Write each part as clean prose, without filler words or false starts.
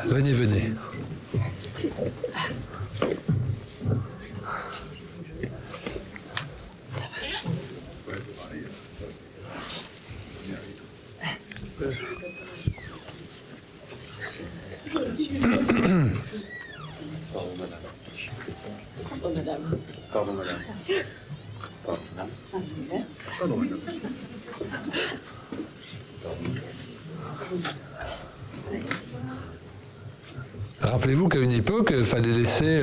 Venez, venez. Pardon, madame. Pardon, madame. Rappelez-vous qu'à une époque, il fallait laisser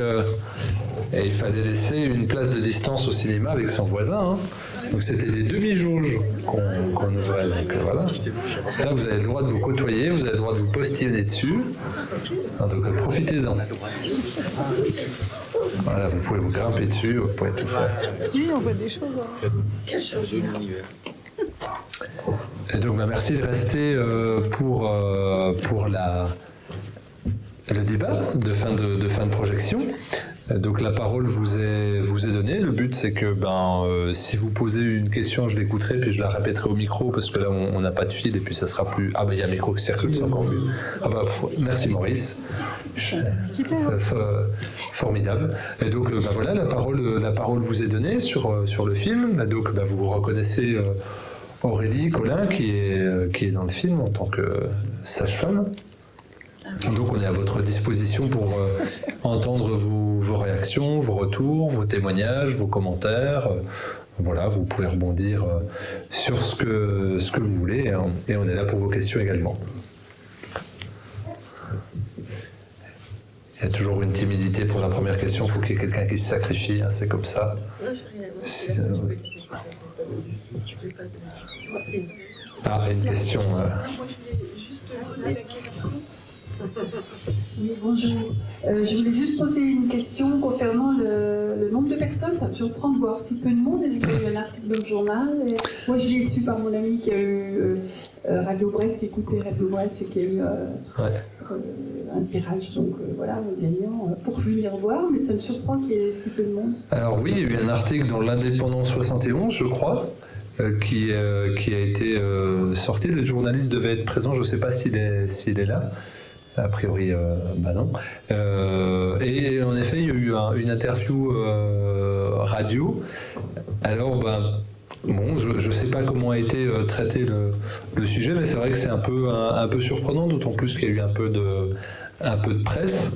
une place de distance au cinéma avec son voisin. Hein. Donc c'était des demi-jauges qu'on ouvrait. Donc voilà. Là, vous avez le droit de vous côtoyer, vous avez le droit de vous postillonner dessus. Donc profitez-en. Voilà, vous pouvez vous grimper dessus, vous pouvez tout faire. Oui, on voit des choses. Quel joli univers. Et donc, merci de rester pour le débat de fin de projection. Donc la parole vous est donnée. Le but c'est que si vous posez une question, je l'écouterai puis je la répéterai au micro parce que là on n'a pas de fil et puis ça sera plus. Ah il y a un micro qui circule, c'est encore mieux. Merci Maurice. Formidable. Et donc voilà, la parole vous est donnée sur le film. Donc vous reconnaissez Aurélie Collin qui est dans le film en tant que sage-femme. Donc on est à votre disposition pour entendre vos réactions, vos retours, vos témoignages, vos commentaires. Voilà, vous pouvez rebondir sur ce que vous voulez hein, et on est là pour vos questions également. Il y a toujours une timidité pour la première question, il faut qu'il y ait quelqu'un qui se sacrifie, hein, c'est comme ça. Non, je n'ai rien. Une question. Moi, je voulais juste poser la question. Oui, bonjour. Je voulais juste poser une question concernant le nombre de personnes. Ça me surprend de voir si peu de monde. Est-ce qu'il y a un article dans le journal? Moi, je l'ai su par mon ami qui a eu Radio Brest, qui écoutait Radio Brest et qui a eu un tirage, donc voilà, gagnant pour venir voir. Mais ça me surprend qu'il y ait si peu de monde. Alors oui, il y a eu un article dans l'Indépendant 71, je crois. Qui a été sorti. Le journaliste devait être présent, je ne sais pas s'il est là. A priori, non. Et en effet, il y a eu une interview radio. Alors, je ne sais pas comment a été traité le sujet, mais c'est vrai que c'est un peu surprenant, d'autant plus qu'il y a eu un peu de presse.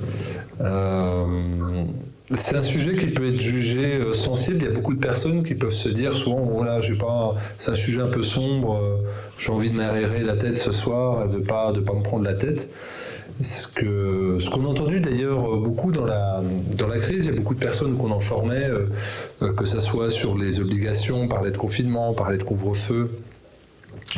C'est un sujet qui peut être jugé sensible. Il y a beaucoup de personnes qui peuvent se dire souvent, voilà, c'est un sujet un peu sombre, j'ai envie de m'aérer la tête ce soir, de pas me prendre la tête. Ce qu'on a entendu d'ailleurs beaucoup dans la crise, il y a beaucoup de personnes qu'on en formait, que ce soit sur les obligations, on parlait de confinement, on parlait de couvre-feu,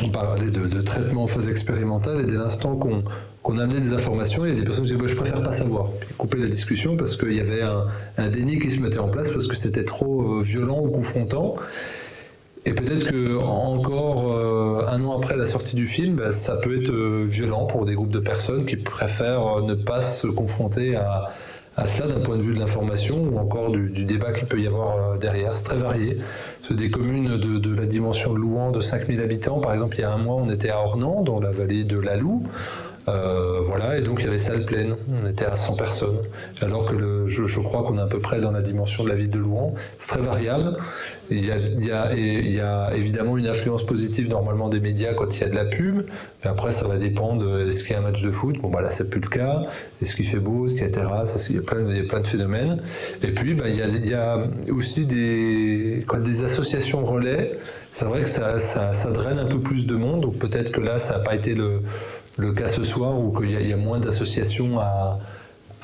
on parlait de traitement en phase expérimentale, et dès l'instant qu'on amenait des informations, il y a des personnes qui disaient je préfère pas savoir, puis couper la discussion parce qu'il y avait un déni qui se mettait en place parce que c'était trop violent ou confrontant. Et peut-être que encore un an après la sortie du film, ça peut être violent pour des groupes de personnes qui préfèrent ne pas se confronter à cela d'un point de vue de l'information ou encore du débat qu'il peut y avoir derrière. C'est très varié. C'est des communes de la dimension de Louhans de 5000 habitants. Par exemple, il y a un mois, on était à Ornans, dans la vallée de l'Alou. Et donc il y avait salle pleine, on était à 100 personnes, alors que je crois qu'on est à peu près dans la dimension de la ville de Louhans. C'est très variable. Il y a évidemment une influence positive normalement des médias quand il y a de la pub, mais après ça va dépendre, est-ce qu'il y a un match de foot? Là c'est plus le cas, est-ce qu'il fait beau, est-ce qu'il y a terrasse, il y a plein de phénomènes. Et puis il y a aussi des associations relais. C'est vrai que ça draine un peu plus de monde, donc peut-être que là ça n'a pas été le cas ce soir, où il y a moins d'associations à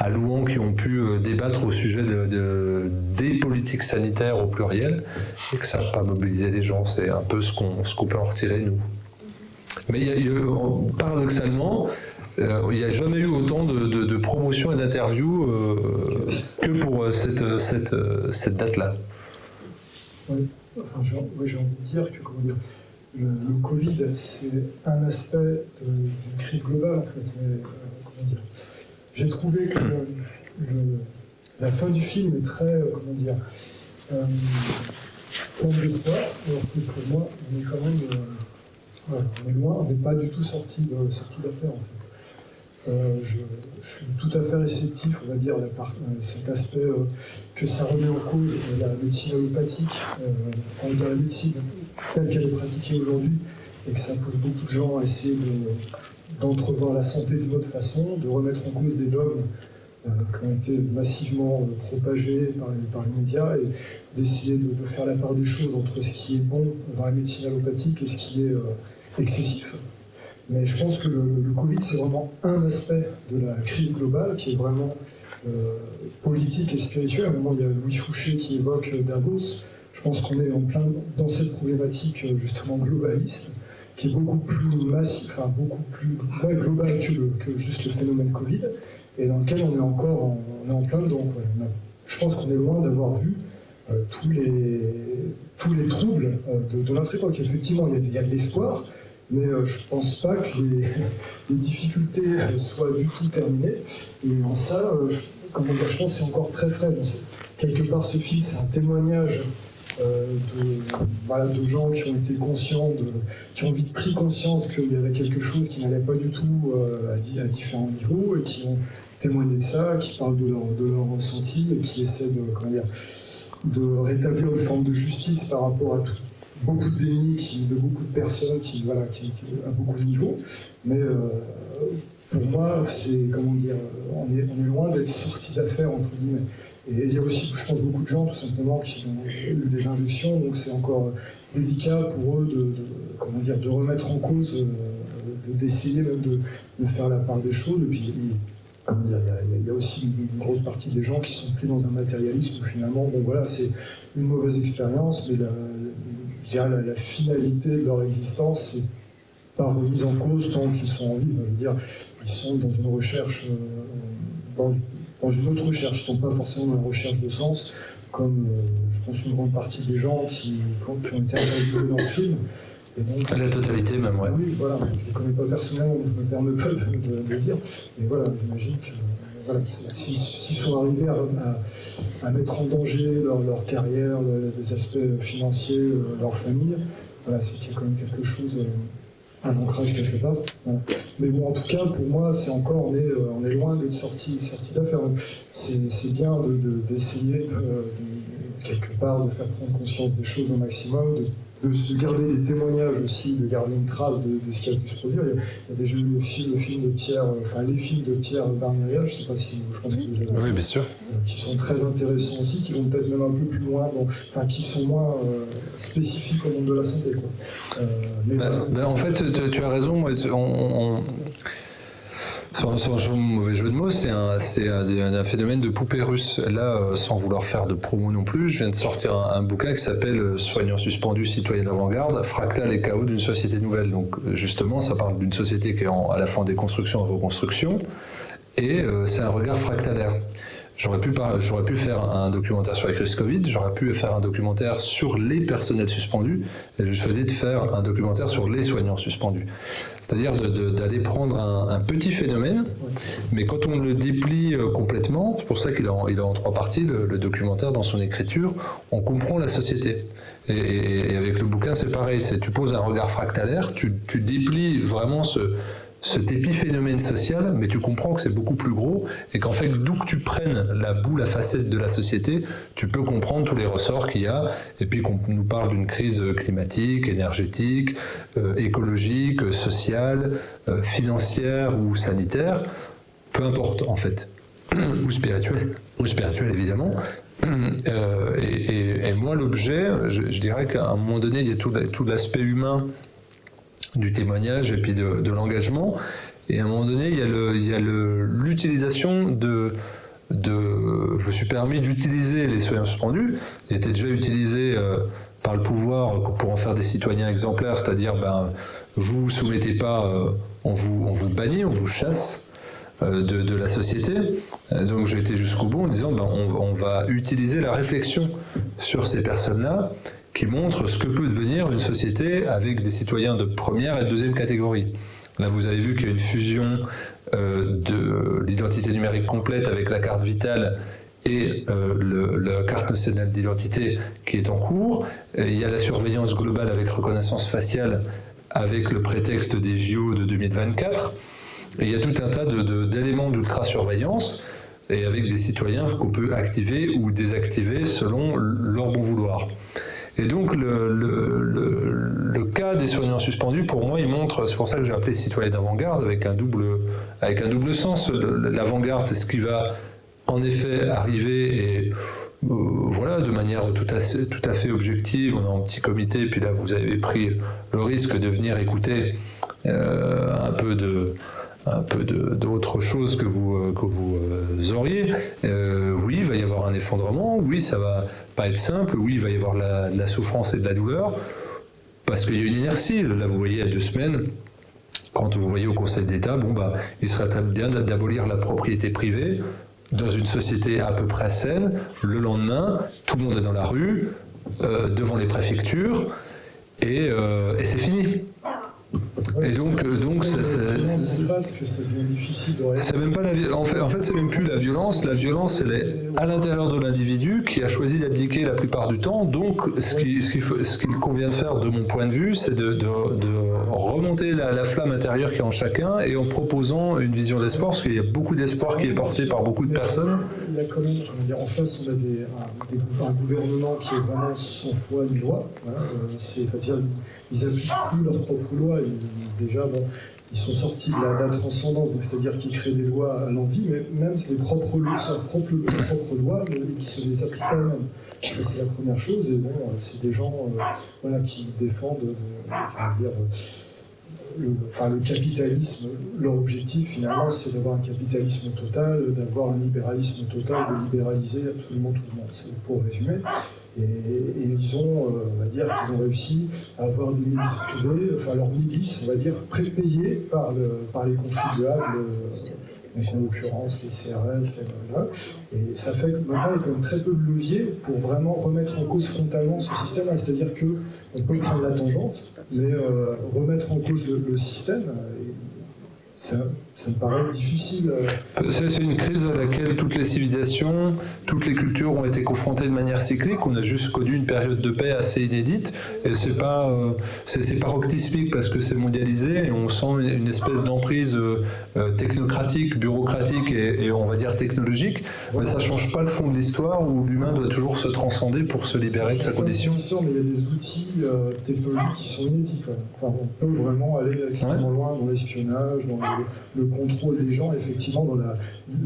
Louhans qui ont pu débattre au sujet des politiques sanitaires au pluriel, et que ça n'a pas mobilisé les gens. C'est un peu ce qu'on peut en retirer, nous. Mais paradoxalement, il n'y a jamais eu autant de promotions et d'interviews que pour cette date-là. Oui. J'ai envie de dire que, le Covid, c'est un aspect d'une crise globale, en fait. Mais, j'ai trouvé que la fin du film est très, pleine d'espoir, alors que pour moi, on est quand même, on est loin, on n'est pas du tout sorti d'affaire, en fait. Je suis tout à fait réceptif, on va dire, cet aspect que ça remet en cause la médecine allopathique, on va dire la médecine telle qu'elle est pratiquée aujourd'hui, et que ça pousse beaucoup de gens à essayer d'entrevoir la santé d'une autre façon, de remettre en cause des dogmes qui ont été massivement propagés par les médias, et d'essayer de faire la part des choses entre ce qui est bon dans la médecine allopathique et ce qui est excessif. Mais je pense que le Covid, c'est vraiment un aspect de la crise globale qui est vraiment politique et spirituelle. À un moment, il y a Louis Fouché qui évoque Davos. Je pense qu'on est en plein dans cette problématique justement globaliste, qui est beaucoup plus massive, enfin beaucoup plus globale que juste le phénomène Covid, et dans lequel on est en plein dedans. Je pense qu'on est loin d'avoir vu tous les troubles de notre époque. Effectivement, il y a de l'espoir, mais je ne pense pas que les difficultés soient du tout terminées. Et en ça, je pense que c'est encore très frais. Bon, quelque part, ce film, c'est un témoignage de gens qui ont été conscients, qui ont vite pris conscience qu'il y avait quelque chose qui n'allait pas du tout à différents niveaux, et qui ont témoigné de ça, qui parlent de leur ressenti, et qui essaient de rétablir une forme de justice par rapport à beaucoup de déni de beaucoup de personnes qui à beaucoup de niveaux. Mais pour moi, c'est, on est loin d'être sorti d'affaire, entre guillemets. Et il y a aussi, je pense, beaucoup de gens, tout simplement, qui ont eu des injections, donc c'est encore délicat pour eux de remettre en cause, d'essayer même de faire la part des choses. Et puis, il y a aussi une grosse partie des gens qui sont pris dans un matérialisme où finalement, c'est une mauvaise expérience, mais la finalité de leur existence n'est pas remise en cause tant qu'ils sont en vie. Ils sont dans une recherche, dans une autre recherche. Ils ne sont pas forcément dans la recherche de sens, comme je pense une grande partie des gens qui ont été interviewés dans ce film. Et donc, la totalité même, ouais. Oui, voilà, je ne les connais pas personnellement, donc je ne me permets pas de le dire. Mais voilà, j'imagine que s'ils sont arrivés à mettre en danger leur carrière, les aspects financiers, leur famille, c'est qu'il y a quand même quelque chose, un ancrage quelque part. Voilà. Mais bon, en tout cas, pour moi, c'est encore, on est loin d'être sorti d'affaire. C'est bien d'essayer quelque part de faire prendre conscience des choses au maximum, de se garder des témoignages aussi, de garder une trace de ce qui a pu se produire. Il y a déjà eu les films de Pierre Barnierial, je ne sais pas si je pense que vous avez. Oui, bien sûr. Qui sont très intéressants aussi, qui vont peut-être même un peu plus loin, qui sont moins spécifiques au monde de la santé. En fait, tu as raison. Moi, sans mauvais jeu de mots, c'est un phénomène de poupée russe. Là, sans vouloir faire de promo non plus, je viens de sortir un bouquin qui s'appelle « Soignants suspendus, citoyens d'avant-garde, fractal et chaos d'une société nouvelle ». Donc justement, ça parle d'une société qui est à la fois en déconstruction et reconstruction, et c'est un regard fractalaire. J'aurais pu faire un documentaire sur la crise Covid, j'aurais pu faire un documentaire sur les personnels suspendus, et j'ai choisi de faire un documentaire sur les soignants suspendus. C'est-à-dire d'aller prendre un petit phénomène, mais quand on le déplie complètement, c'est pour ça qu'il est en 3 parties, le documentaire dans son écriture, on comprend la société. Et avec le bouquin, c'est pareil, tu poses un regard fractalaire, tu déplies vraiment cet épiphénomène social, mais tu comprends que c'est beaucoup plus gros et qu'en fait, d'où que tu prennes la facette de la société, tu peux comprendre tous les ressorts qu'il y a, et puis qu'on nous parle d'une crise climatique, énergétique, écologique, sociale, financière ou sanitaire, peu importe en fait, ou spirituelle évidemment. Et moi, l'objet, je dirais qu'à un moment donné, il y a tout l'aspect humain du témoignage et puis de l'engagement, et à un moment donné il y a l'utilisation je me suis permis d'utiliser les soignants suspendus. Ils étaient déjà utilisés par le pouvoir pour en faire des citoyens exemplaires, c'est-à-dire vous soumettez pas, on vous bannit, on vous chasse de la société. Donc j'ai été jusqu'au bout en disant on va utiliser la réflexion sur ces personnes-là qui montre ce que peut devenir une société avec des citoyens de première et de deuxième catégorie. Là, vous avez vu qu'il y a une fusion de l'identité numérique complète avec la carte vitale et la carte nationale d'identité qui est en cours. Il y a la surveillance globale avec reconnaissance faciale avec le prétexte des JO de 2024. Et il y a tout un tas d'éléments d'ultra-surveillance, et avec des citoyens qu'on peut activer ou désactiver selon leur bon vouloir. Et donc le cas des soignants suspendus, pour moi, il montre, c'est pour ça que j'ai appelé citoyen d'avant-garde, avec un double sens. L'avant-garde, c'est ce qui va en effet arriver, et voilà, de manière tout à fait objective. On est en petit comité, et puis là vous avez pris le risque de venir écouter un peu d'autre chose que vous auriez. Oui, il va y avoir un effondrement, oui, ça va pas être simple, oui, il va y avoir de la souffrance et de la douleur, parce qu'il y a une inertie. Là, vous voyez, il y a 2 semaines, quand vous voyez au Conseil d'État, il serait bien d'abolir la propriété privée dans une société à peu près saine. Le lendemain, tout le monde est dans la rue, devant les préfectures, et c'est fini. Et donc c'est parce que ça devient difficile de c'est même pas en fait, c'est même plus la violence. La violence, elle est à l'intérieur de l'individu qui a choisi d'abdiquer la plupart du temps. Donc, ce qu'il convient de faire, de mon point de vue, c'est de remonter la flamme intérieure qui est en chacun, et en proposant une vision d'espoir, parce qu'il y a beaucoup d'espoir qui est porté par beaucoup de personnes. Il y a quand même, en face, on a un gouvernement qui est vraiment sans foi ni loi. Voilà, c'est-à-dire, ils n'appliquent plus leurs propres lois. Ils sont sortis de la transcendance, c'est-à-dire qu'ils créent des lois à l'envie, mais même les propres lois, ils ne se les appliquent pas eux-mêmes. Ça, c'est la première chose. Et c'est des gens qui défendent le capitalisme. Leur objectif, finalement, c'est d'avoir un capitalisme total, d'avoir un libéralisme total, de libéraliser absolument tout le monde. C'est pour résumer. Et ils ont, on va dire, qu'ils ont réussi à avoir des milices privées, leurs milices, on va dire, prépayées par les contribuables, donc en l'occurrence les CRS, et ça fait que maintenant il y a quand même très peu de leviers pour vraiment remettre en cause frontalement ce système-là. C'est-à-dire qu'on peut prendre la tangente, mais remettre en cause le système, ça me paraît difficile. C'est une crise à laquelle toutes les civilisations, toutes les cultures ont été confrontées de manière cyclique. On a juste connu une période de paix assez inédite, et c'est paroxysmique parce que c'est mondialisé, et on sent une espèce d'emprise technocratique, bureaucratique et on va dire technologique, mais ça ne change pas le fond de l'histoire où l'humain doit toujours se transcender pour se libérer de sa condition. Mais il y a des outils technologiques qui sont inédits. On peut vraiment aller extrêmement loin dans l'espionnage, dans le contrôle des gens, effectivement, dans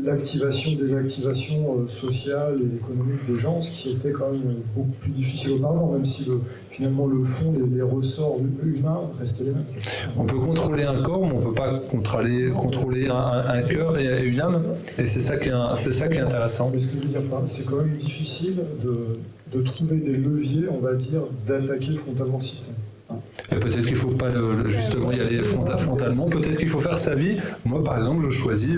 l'activation, désactivation sociale et économique des gens, ce qui était quand même beaucoup plus difficile auparavant, même si finalement le fond, les ressorts humains restent les mêmes. On peut contrôler un corps, mais on ne peut pas contrôler un cœur et une âme, et c'est ça qui est intéressant. Mais ce que je veux dire, c'est quand même difficile de trouver des leviers, on va dire, d'attaquer frontalement le système. Et peut-être qu'il ne faut pas justement y aller frontalement, peut-être qu'il faut faire sa vie. Moi, par exemple, je choisis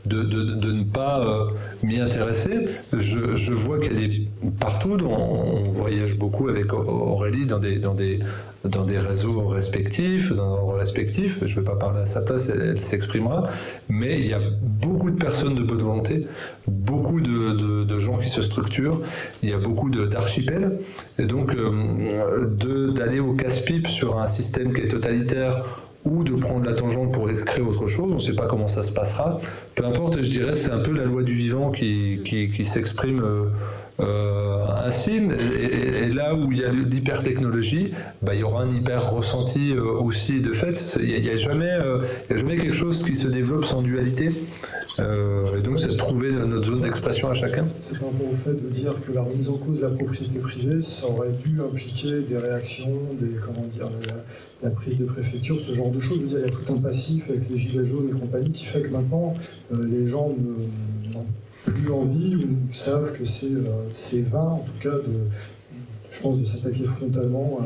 de ne pas m'y intéresser. Je vois qu'elle est partout. On voyage beaucoup avec Aurélie dans des réseaux respectifs, dans un endroit respectif. Je ne vais pas parler à sa place, elle s'exprimera. Mais il y a beaucoup de personnes de bonne volonté, beaucoup de gens qui se structurent. Il y a beaucoup d'archipels. Et donc, d'aller au casse-pipe sur un système qui est totalitaire, ou de prendre la tangente pour créer autre chose, on ne sait pas comment ça se passera. Peu importe, je dirais, c'est un peu la loi du vivant qui s'exprime ainsi. Et là où il y a l'hypertechnologie, il y aura un hyper ressenti aussi de fait. Il n'y a jamais quelque chose qui se développe sans dualité. Et donc, c'est de trouver notre zone d'expression à chacun. C'est par rapport au fait de dire que la remise en cause de la propriété privée, ça aurait dû impliquer des réactions, la prise des préfectures, ce genre de choses. Je veux dire, il y a tout un passif avec les gilets jaunes et compagnie qui fait que maintenant, les gens n'ont plus envie ou savent que c'est vain, en tout cas, je pense, de s'attaquer frontalement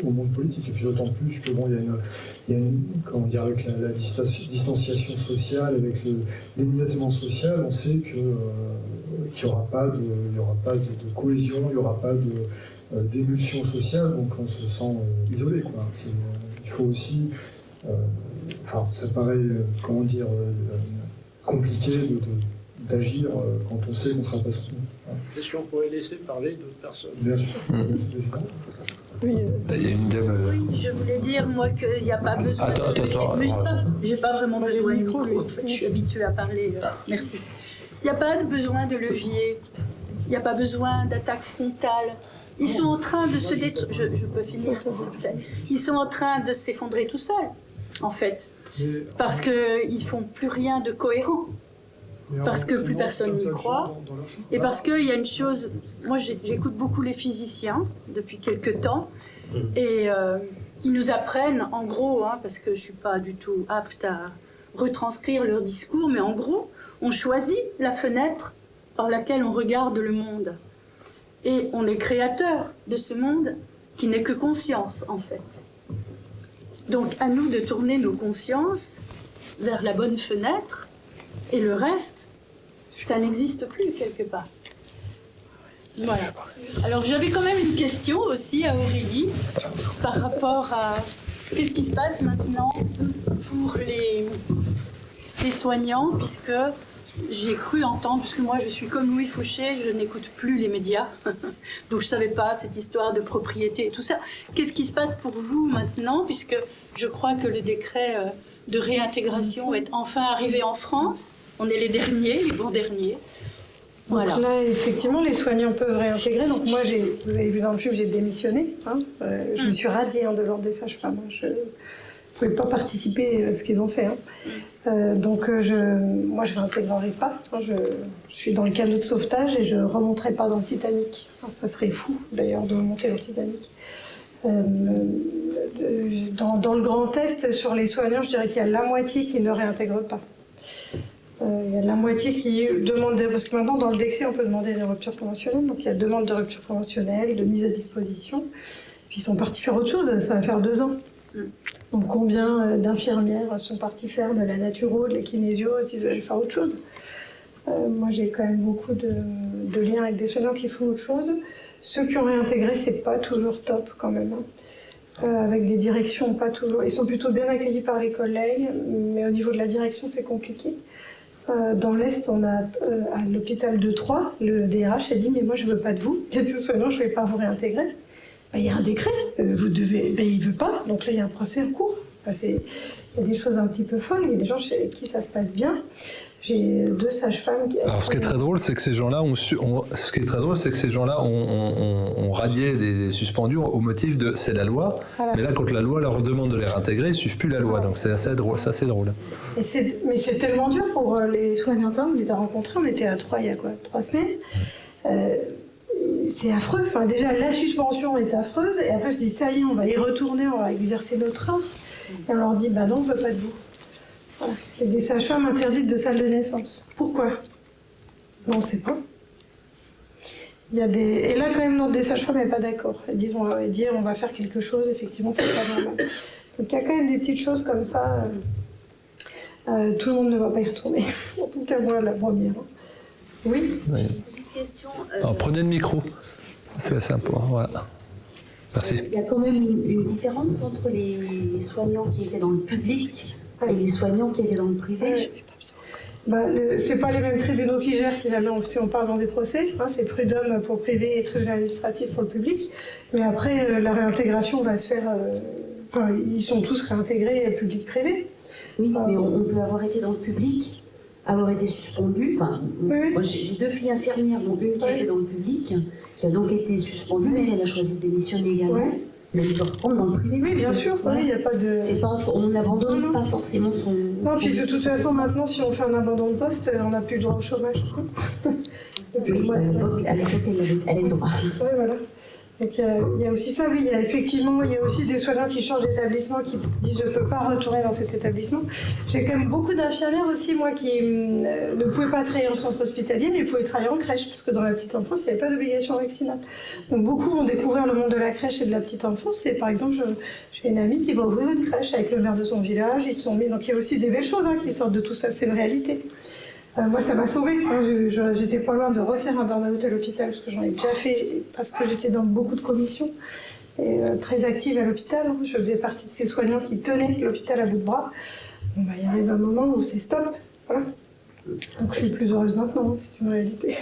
au monde politique. Et puis d'autant plus que il y a une comment dire, avec la distanciation sociale, avec l'émiettement social, on sait qu'il n'y aura pas de cohésion, il n'y aura pas d'émulsion sociale, donc on se sent isolé, quoi. Il faut aussi, ça paraît, compliqué d'agir quand on sait qu'on ne sera pas soutenu. Est-ce qu'on pourrait laisser parler d'autres personnes ? Bien sûr. Oui, Il y a une dame. Oui, je voulais dire, moi, qu'il n'y a pas besoin Attends, de levier. attends, Mais attends. j'ai pas vraiment besoin de micro, oui. en fait. Je suis habituée à parler. Merci. Il n'y a pas besoin de levier. Il n'y a pas besoin d'attaque frontale. Ils sont en train de se détruire. Je peux finir, s'il vous plaît. Ils sont en train de s'effondrer tout seuls, en fait. Parce qu'ils ne font plus rien de cohérent. Parce que plus personne n'y croit. Et parce qu'il y a une chose... Moi, j'écoute beaucoup les physiciens depuis quelques temps. Et ils nous apprennent, en gros, parce que je ne suis pas du tout apte à retranscrire leur discours, mais en gros, on choisit la fenêtre par laquelle on regarde le monde. Et on est créateur de ce monde qui n'est que conscience, en fait. Donc, à nous de tourner nos consciences vers la bonne fenêtre, et le reste, ça n'existe plus quelque part. Voilà. Alors, j'avais quand même une question aussi à Aurélie, par rapport à qu'est-ce qui se passe maintenant pour les soignants, puisque j'ai cru entendre, puisque moi je suis comme Louis Fouché, je n'écoute plus les médias, donc je ne savais pas cette histoire de propriété et tout ça. Qu'est-ce qui se passe pour vous maintenant, puisque je crois que le décret de réintégration est enfin arrivé en France. On est les derniers, les bons derniers. Voilà. Donc là, effectivement, les soignants peuvent réintégrer. Donc moi, vous avez vu dans le film, j'ai démissionné. Je me suis radiée de l'ordre des sages-femmes. Je ne pouvais pas participer à ce qu'ils ont fait. Donc moi, je ne réintégrerai pas. Je suis dans le canot de sauvetage et je ne remonterai pas dans le Titanic. Ça serait fou, d'ailleurs, de remonter dans le Titanic. Dans le grand test sur les soignants, je dirais qu'il y a la moitié qui ne réintègrent pas. Il y a la moitié qui demande, parce que maintenant dans le décret on peut demander des ruptures conventionnelles, donc il y a demande de rupture conventionnelle, de mise à disposition, puis ils sont partis faire autre chose, ça va faire 2 ans. Donc combien d'infirmières sont parties faire de la naturo, de la kinésio, ils disent je vais faire autre chose. Moi j'ai quand même beaucoup de liens avec des soignants qui font autre chose. Ceux qui ont réintégré, c'est pas toujours top quand même. Avec des directions pas toujours. Ils sont plutôt bien accueillis par les collègues, mais au niveau de la direction, c'est compliqué. Dans l'Est, on a à l'hôpital de Troyes, le DRH a dit mais moi je veux pas de vous, il y a tout soignant, je vais pas vous réintégrer. Il y a un décret, vous devez, il veut pas, donc là il y a un procès en cours. Il y a des choses un petit peu folles, il y a des gens chez qui ça se passe bien. J'ai 2 sages-femmes qui... Alors, ce qui est très drôle, c'est que ces gens-là ont radié les suspendus au motif de c'est la loi. Voilà. Mais là, quand la loi leur demande de les réintégrer, ils ne suivent plus la loi. Donc c'est assez drôle. Mais c'est tellement dur pour les soignants. On les a rencontrés, on était à Troyes il y a 3 semaines. C'est affreux. Enfin, déjà, la suspension est affreuse. Et après, je dis ça y est, on va y retourner, on va exercer notre art. Et on leur dit bah non, on ne veut pas de vous. Voilà. Il y a des sages-femmes interdites de salle de naissance. Pourquoi? On ne sait pas. Et là, quand même, l'ordre des sages-femmes n'est pas d'accord. Elles disent on va faire quelque chose, effectivement, c'est pas normal. Donc il y a quand même des petites choses comme ça. Tout le monde ne va pas y retourner. En tout cas, moi, la première. Oui. Une question. Alors, prenez le micro. C'est simple. Voilà. Merci. Il y a quand même une différence entre les soignants qui étaient dans le public et les soignants qui étaient dans le privé. C'est pas les mêmes tribunaux qui gèrent si on parle dans des procès. C'est prud'homme pour le privé et tribunal administratif pour le public. Mais après, la réintégration va se faire... ils sont tous réintégrés public-privé. Oui, mais on peut avoir été dans le public, avoir été suspendu. Oui. Moi, j'ai 2 filles infirmières, dont une qui était dans le public, qui a donc été suspendue, mais elle a choisi de démissionner également. Oui. Mais il peut reprendre dans le privé. Oui, bien sûr. Voilà. Il n'y a pas de... on n'abonne pas forcément son... Non, puis de toute façon, maintenant, si on fait un abandon de poste, on n'a plus le droit au chômage. Oui, à l'époque, elle avait le droit. Oui, voilà. Donc il y a aussi ça, oui, il y a aussi des soignants qui changent d'établissement, qui disent je ne peux pas retourner dans cet établissement. J'ai quand même beaucoup d'infirmières aussi, moi, qui ne pouvaient pas travailler en centre hospitalier, mais pouvaient travailler en crèche, parce que dans la petite enfance, il n'y avait pas d'obligation vaccinale. Donc beaucoup ont découvert le monde de la crèche et de la petite enfance, et par exemple, j'ai une amie qui va ouvrir une crèche avec le maire de son village, ils se sont mis, donc il y a aussi des belles choses qui sortent de tout ça, c'est une réalité. Moi, ça m'a sauvée. J'étais pas loin de refaire un burn-out à l'hôpital, parce que j'en ai déjà fait, parce que j'étais dans beaucoup de commissions, et très active à l'hôpital. Je faisais partie de ces soignants qui tenaient l'hôpital à bout de bras. Il arrive un moment où c'est stop. Voilà. Donc je suis plus heureuse maintenant, c'est une réalité.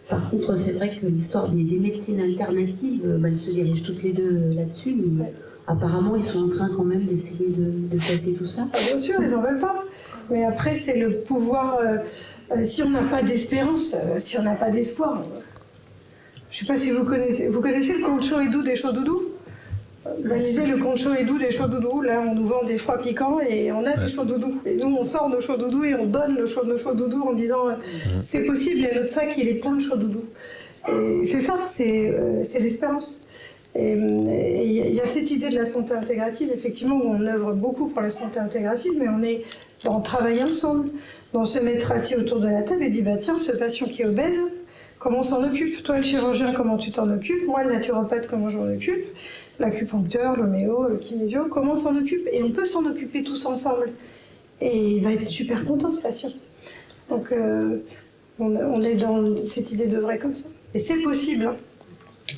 Par contre, c'est vrai que l'histoire des médecines alternatives, elles se dirigent toutes les deux là-dessus, mais apparemment, ils sont en train quand même d'essayer de casser tout ça. Ah, bien sûr, ils n'en veulent pas. Mais après, c'est le pouvoir. Si on n'a pas d'espérance, si on n'a pas d'espoir. Je ne sais pas si vous connaissez. Vous connaissez le conte chaud et doux des chauds doudous? Lisez le conte chaud et doux des chauds doudous. Là, on nous vend des froids piquants et on a des chauds doudous. Et nous, on sort nos chauds doudous et on donne nos chauds doudous en disant c'est possible, et notre sac, il est plein de chauds doudous. Et c'est ça, c'est l'espérance. Et il y a cette idée de la santé intégrative, effectivement, où on œuvre beaucoup pour la santé intégrative, mais on est dans travailler ensemble, dans se mettre assis autour de la table et dire bah, tiens, ce patient qui est obèse, comment on s'en occupe? Toi, le chirurgien, comment tu t'en occupes? Moi, le naturopathe, comment je m'en occupe? L'acupuncteur, l'homéo, le kinésio, comment on s'en occupe? Et on peut s'en occuper tous ensemble. Et il va être super content, ce patient. Donc, on est dans cette idée de vrai comme ça. Et c'est possible, hein.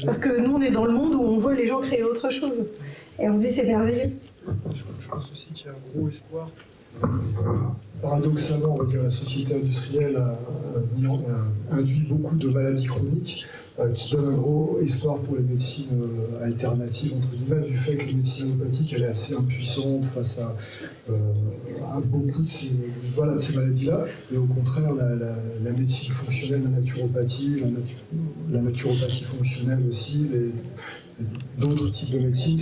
Parce que nous, on est dans le monde où on voit les gens créer autre chose. Et on se dit, c'est merveilleux. Je pense aussi qu'il y a un gros espoir. Paradoxalement, on va dire la société industrielle a induit beaucoup de maladies chroniques qui donnent un gros espoir pour les médecines alternatives, entre guillemets, du fait que la médecine allopathique elle est assez impuissante face à beaucoup de ces maladies-là. Et au contraire, la médecine fonctionnelle, la naturopathie, la naturopathie fonctionnelle aussi, d'autres types de médecine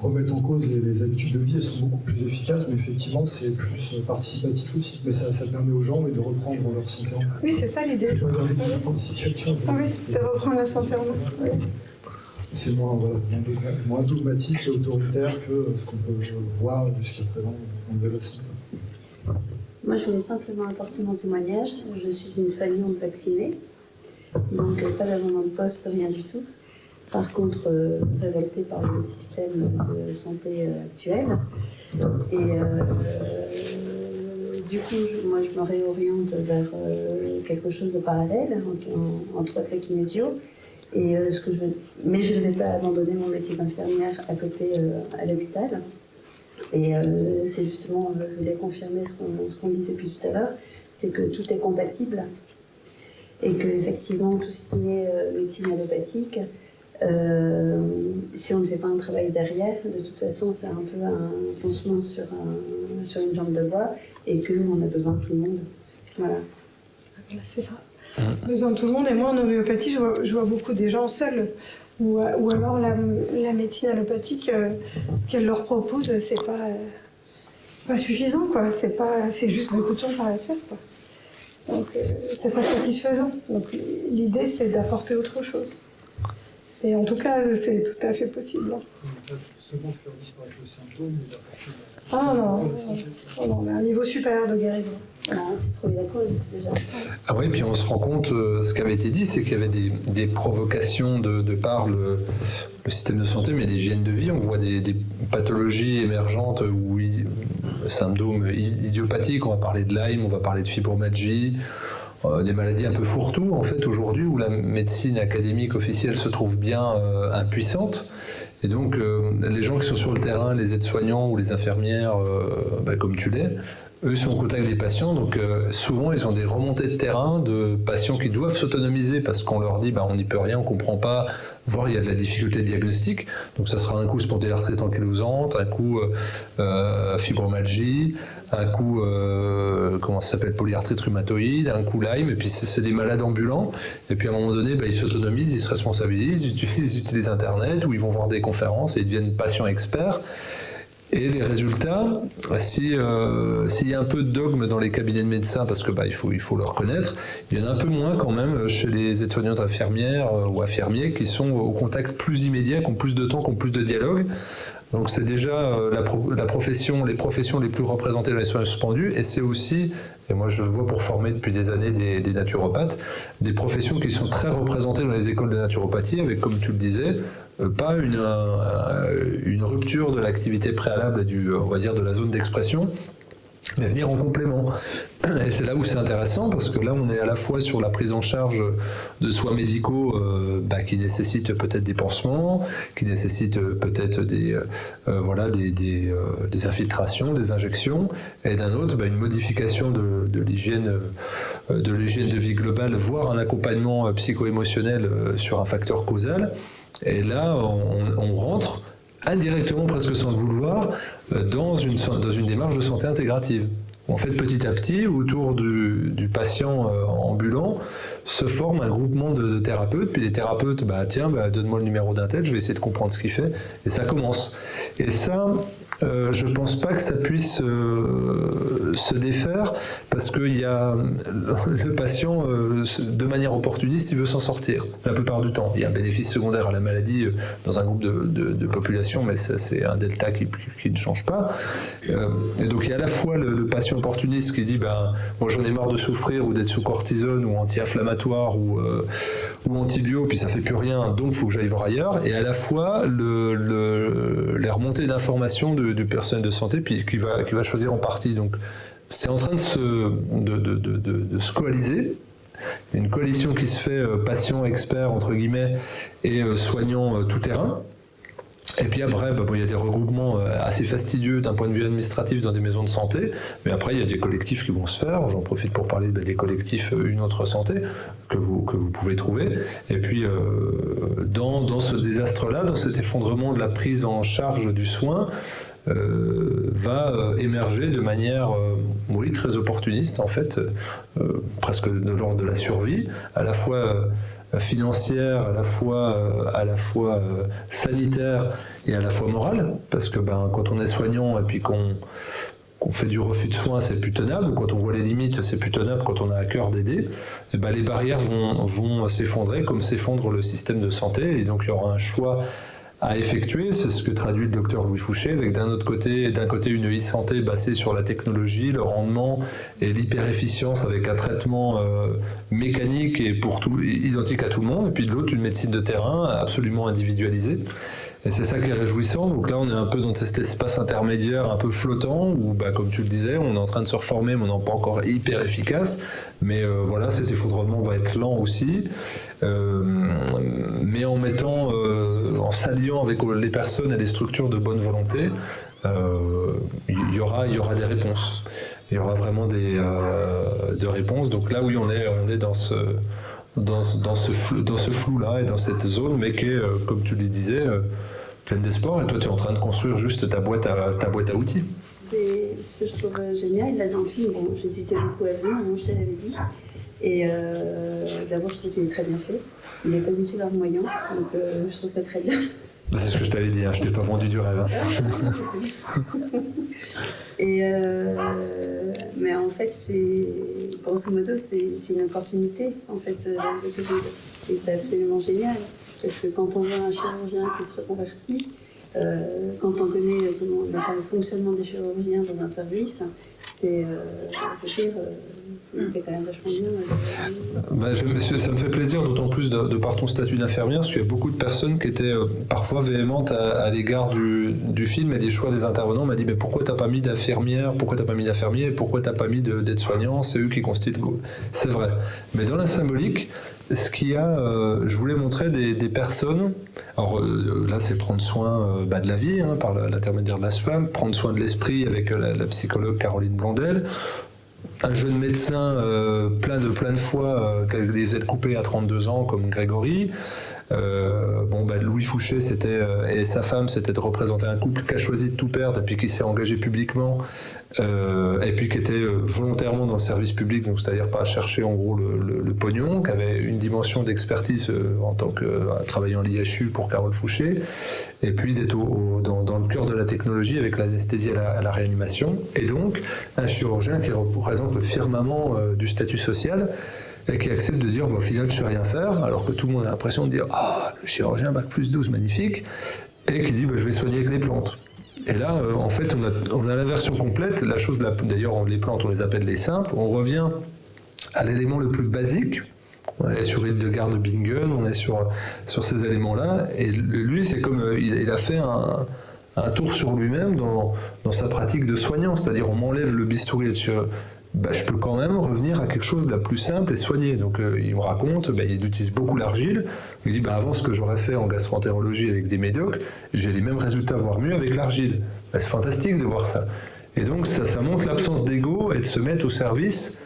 remettent en cause les habitudes de vie, elles sont beaucoup plus efficaces, mais effectivement, c'est plus participatif aussi. Mais ça permet aux gens de reprendre leur santé en main. Oui, c'est ça l'idée. Si quelqu'un... Oui, c'est reprendre la santé en main. Oui. C'est moins dogmatique et autoritaire que ce qu'on peut voir jusqu'à présent dans la santé. Moi, je voulais simplement apporter mon témoignage. Je suis une soignante vaccinée, donc pas d'abandon de poste, rien du tout. Par contre, révoltée par le système de santé actuel. Et du coup, moi, je me réoriente vers quelque chose de parallèle, entre autres la kinésio. Et, mais je ne vais pas abandonner mon métier d'infirmière à côté à l'hôpital. Et c'est justement, je voulais confirmer ce qu'on dit depuis tout à l'heure, c'est que tout est compatible. Et qu'effectivement, tout ce qui est médecine allopathique, si on ne fait pas un travail derrière, de toute façon, c'est un peu un pansement sur une jambe de bois et qu'on a besoin de tout le monde. Voilà. C'est ça. Besoin de tout le monde. Et moi, en homéopathie, je vois beaucoup des gens seuls. Ou alors la médecine allopathique, ce qu'elle leur propose, c'est pas suffisant, quoi. C'est juste de couture par la fête, quoi. Donc, c'est pas satisfaisant. Donc, l'idée, c'est d'apporter autre chose. Et en tout cas, c'est tout à fait possible. Peut-être seulement faire disparaître le symptôme, mais d'apporter non, on a un niveau supérieur de guérison. C'est trouver la cause, déjà. Ah oui, puis on se rend compte, ce qui avait été dit, c'est qu'il y avait des provocations de par le système de santé, mais l'hygiène de vie. On voit des pathologies émergentes ou symptômes idiopathiques. On va parler de Lyme, on va parler de fibromyalgie, des maladies un peu fourre-tout, en fait, aujourd'hui, où la médecine académique officielle se trouve bien impuissante. Et donc, les gens qui sont sur le terrain, les aides-soignants ou les infirmières, comme tu l'es, eux sont en contact des patients, donc souvent ils ont des remontées de terrain de patients qui doivent s'autonomiser parce qu'on leur dit on n'y peut rien, on ne comprend pas, voire il y a de la difficulté diagnostique. Donc ça sera un coup spondylarthrite ankylosante, un coup fibromyalgie, un coup polyarthrite rhumatoïde, un coup Lyme, et puis c'est des malades ambulants. Et puis à un moment donné, ils s'autonomisent, ils se responsabilisent, ils utilisent Internet ou ils vont voir des conférences et ils deviennent patients experts. Et les résultats, s'il y a un peu de dogme dans les cabinets de médecins, parce que il faut le reconnaître, il y en a un peu moins quand même chez les aides-soignantes infirmières ou infirmiers qui sont au contact plus immédiat, qui ont plus de temps, qui ont plus de dialogue. Donc c'est déjà les professions les plus représentées dans les soins suspendus, et c'est aussi, et moi je le vois pour former depuis des années des naturopathes, des professions qui sont très représentées dans les écoles de naturopathie, avec, comme tu le disais, pas une rupture de l'activité préalable on va dire de la zone d'expression, mais venir en complément. Et c'est là où c'est intéressant, parce que là, on est à la fois sur la prise en charge de soins médicaux qui nécessitent peut-être des pansements, qui nécessitent peut-être des infiltrations, des injections, et d'un autre, une modification de l'hygiène de vie globale, voire un accompagnement psycho-émotionnel sur un facteur causal. Et là, on rentre indirectement, presque sans le vouloir, dans une démarche de santé intégrative. En fait, petit à petit, autour du patient ambulant, se forme un groupement de thérapeutes, puis les thérapeutes, donne-moi le numéro d'un tel, je vais essayer de comprendre ce qu'il fait, et ça commence. Et ça, je ne pense pas que ça puisse se défaire, parce qu'il y a le patient, de manière opportuniste, il veut s'en sortir, la plupart du temps. Il y a un bénéfice secondaire à la maladie dans un groupe de population, mais ça, c'est un delta qui ne change pas. Et donc il y a à la fois le patient opportuniste qui dit moi j'en ai marre de souffrir ou d'être sous cortisone ou anti-inflammatoire ou antibio, puis ça fait plus rien, donc il faut que j'aille voir ailleurs. Et à la fois les remontées d'informations du personnel de santé, puis qui va choisir en partie. Donc c'est en train de se coaliser. Il y a une coalition qui se fait patient, expert, entre guillemets, et soignant tout terrain. Et puis après, il y a des regroupements assez fastidieux d'un point de vue administratif dans des maisons de santé, mais après il y a des collectifs qui vont se faire. J'en profite pour parler des collectifs Une Autre Santé que vous pouvez trouver. Et puis dans ce désastre-là, dans cet effondrement de la prise en charge du soin, va émerger de manière très opportuniste en fait, presque de l'ordre de la survie, à la fois financière, à la fois sanitaire et à la fois morale, parce que quand on est soignant et puis qu'on fait du refus de soins, c'est plus tenable, quand on voit les limites, c'est plus tenable, quand on a à cœur d'aider, et les barrières vont s'effondrer comme s'effondre le système de santé, et donc il y aura un choix à effectuer. C'est ce que traduit le docteur Louis Fouché, avec d'un côté une e-santé basée sur la technologie, le rendement et l'hyper-efficience, avec un traitement mécanique et identique à tout le monde, et puis de l'autre une médecine de terrain absolument individualisée. Et c'est ça qui est réjouissant. Donc là, on est un peu dans cet espace intermédiaire un peu flottant où, comme tu le disais, on est en train de se reformer, mais on n'est pas encore hyper efficace. Mais cet effondrement va être lent aussi. Mais en s'alliant avec les personnes et les structures de bonne volonté, il y aura des réponses. Il y aura vraiment des réponses. Donc là, oui, on est dans ce flou-là et dans cette zone, mais qui est, comme tu le disais, pleine d'espoir. Et toi, tu es en train de construire juste ta boîte à outils. Et ce que je trouve génial, là dans le film, j'hésitais beaucoup à venir, je te l'avais dit. Et d'abord, je trouve qu'il est très bien fait. Il n'est pas du tout larmoyant, donc je trouve ça très bien. C'est ce que je t'avais dit, je t'ai pas vendu du rêve. Et mais en fait, grosso modo, c'est une opportunité, en fait, le Covid. Et c'est absolument génial. Parce que quand on voit un chirurgien qui se reconvertit, quand on connaît le fonctionnement des chirurgiens dans un service, c'est quand même vachement bien. Ça me fait plaisir, d'autant plus de par ton statut d'infirmière, parce qu'il y a beaucoup de personnes qui étaient parfois véhémentes à l'égard du film et des choix des intervenants. On m'a dit pourquoi t'as pas mis d'infirmière, pourquoi t'as pas mis d'infirmier, pourquoi t'as pas mis d'aide-soignant, c'est eux qui constituent le... C'est vrai. Mais dans la symbolique, ce qu'il y a, je voulais montrer des personnes. Alors là, c'est prendre soin de la vie, par l'intermédiaire de la SFAM, prendre soin de l'esprit avec la psychologue Caroline Blondel, un jeune médecin plein de fois qui a des ailes coupées à 32 ans, comme Grégory. Louis Fouché et sa femme, c'était de représenter un couple qui a choisi de tout perdre et puis qui s'est engagé publiquement et puis qui était volontairement dans le service public, donc c'est-à-dire pas chercher en gros le pognon, qui avait une dimension d'expertise en tant que travaillant à l'IHU pour Carole Fouché, et puis d'être dans le cœur de la technologie avec l'anesthésie à la réanimation, et donc un chirurgien qui représente le firmament du statut social, et qui accepte de dire au final je ne sais rien faire, alors que tout le monde a l'impression de dire le chirurgien bac+12 magnifique, et qui dit je vais soigner avec les plantes. Et là en fait on a la version complète, d'ailleurs les plantes on les appelle les simples, on revient à l'élément le plus basique, on est sur Hildegard de Bingen, on est sur ces éléments là, et lui c'est comme il a fait un tour sur lui-même dans sa pratique de soignant. C'est-à-dire, on m'enlève le bistouri je peux quand même revenir à quelque chose de la plus simple et soigné. Donc il me raconte, il utilise beaucoup l'argile. Il dit, avant ce que j'aurais fait en gastroentérologie avec des médiocres, j'ai les mêmes résultats, voire mieux avec l'argile. C'est fantastique de voir ça. Et donc ça montre l'absence d'ego et de se mettre au service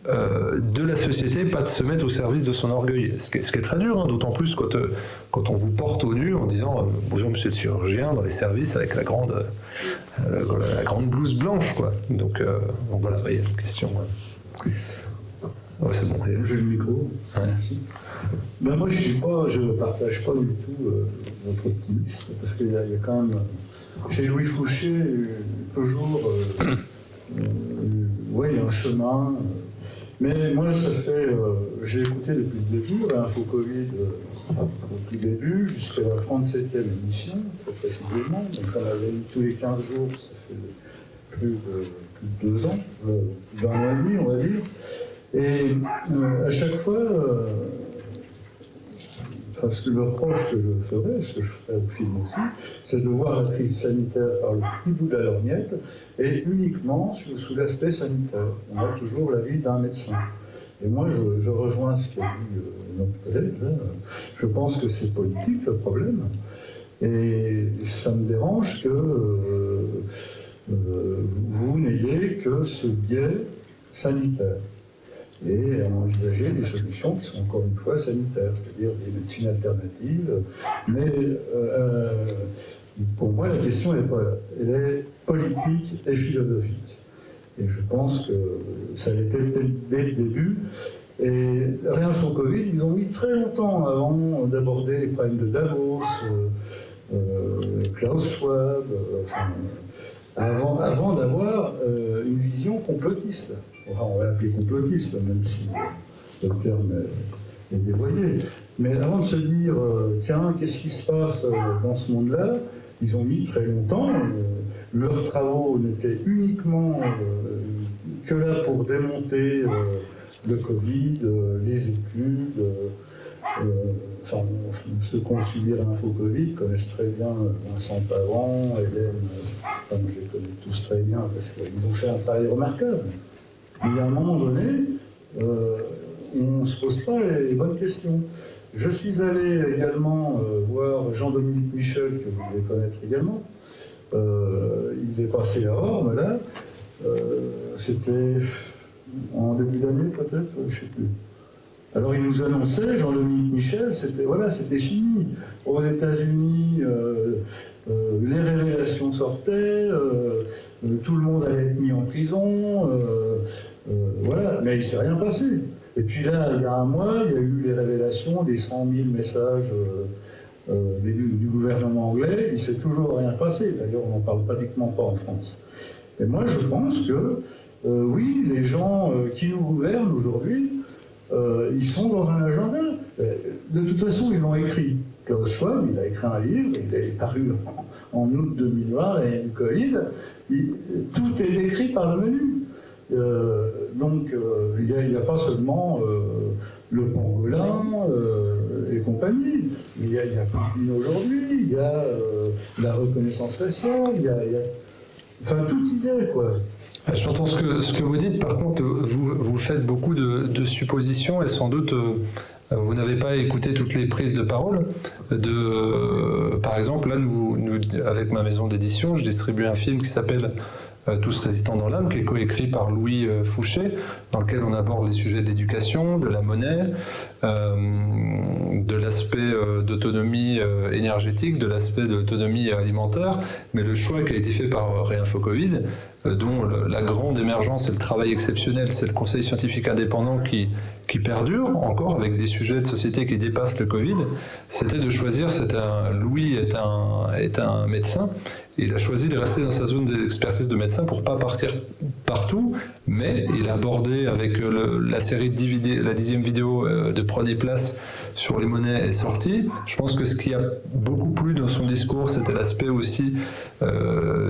de la société, pas de se mettre au service de son orgueil. Ce qui est très dur, d'autant plus quand on vous porte au nu en disant bonjour monsieur le chirurgien dans les services avec la grande blouse blanche, quoi. Donc voilà, il y a une question. C'est bon. J'ai le micro. Ouais. Merci. Moi je partage pas du tout votre optimisme, parce qu'il y a quand même chez Louis Fouché toujours il y a un chemin. Mais moi, ça fait. J'ai écouté depuis le début, Info Covid, depuis le début, jusqu'à la 37e émission, très précisément. Donc, on avait eu tous les 15 jours, ça fait plus de 2 ans, plus d'un an et demi, on va dire. Et à chaque fois, ce que le reproche que je ferais, ce que je ferais au film aussi, c'est de voir la crise sanitaire par le petit bout de la lorgnette et uniquement sous l'aspect sanitaire. On a toujours l'avis d'un médecin. Et moi, je rejoins ce qu'a dit notre collègue. Je pense que c'est politique le problème. Et ça me dérange que vous n'ayez que ce biais sanitaire. Et à envisager des solutions qui sont encore une fois sanitaires, c'est-à-dire des médecines alternatives. Mais pour moi, la question elle est politique et philosophique. Et je pense que ça l'était dès le début. Et rien sur Covid, ils ont mis très longtemps avant d'aborder les problèmes de Davos, Klaus Schwab, avant d'avoir une vision complotiste. Enfin, on va l'appeler complotiste, même si le terme est dévoyé. Mais avant de se dire, tiens, qu'est-ce qui se passe dans ce monde-là, ils ont mis très longtemps. Leurs travaux n'étaient uniquement que là pour démonter le Covid, les études. Ceux qui ont suivi l'Info Covid connaissent très bien Vincent Pavant, Hélène, je les connais tous très bien parce qu'ils ont fait un travail remarquable. Mais à un moment donné, on ne se pose pas les bonnes questions. Je suis allé également voir Jean-Dominique Michel, que vous devez connaître également. Il est passé à Orme, là. C'était en début d'année, peut-être, je ne sais plus. Alors il nous annonçait, Jean-Dominique Michel, c'était fini. Aux États-Unis, les révélations sortaient, tout le monde allait être mis en prison, mais il ne s'est rien passé. Et puis là, il y a un mois, il y a eu les révélations des 100 000 messages du gouvernement anglais, il ne s'est toujours rien passé. D'ailleurs, on n'en parle pratiquement pas en France. Et moi, je pense que, oui, les gens qui nous gouvernent aujourd'hui, ils sont dans un agenda. De toute façon, ils l'ont écrit. Klaus Schwab, il a écrit un livre, il est paru en août 2020, l'année du Covid. Tout est décrit par le menu. Donc, il n'y a pas seulement le pangolin et compagnie. Il y a Poutine aujourd'hui, il y a la reconnaissance faciale, tout y est, quoi. J'entends ce que vous dites, par contre, vous faites beaucoup de suppositions et sans doute vous n'avez pas écouté toutes les prises de parole. Par exemple, là, nous, avec ma maison d'édition, je distribue un film qui s'appelle Tous résistants dans l'âme, qui est coécrit par Louis Fouché, dans lequel on aborde les sujets de l'éducation, de la monnaie, de l'aspect d'autonomie énergétique, de l'aspect d'autonomie alimentaire, mais le choix qui a été fait par Réinfo Covid, dont la grande émergence et le travail exceptionnel, c'est le conseil scientifique indépendant qui perdure encore avec des sujets de société qui dépassent le Covid, c'était de choisir, Louis est un médecin, et il a choisi de rester dans sa zone d'expertise de médecin pour ne pas partir partout, mais il a abordé avec la série la 10e vidéo de Prenez place sur les monnaies est sorti. Je pense que ce qui a beaucoup plu dans son discours, c'était l'aspect aussi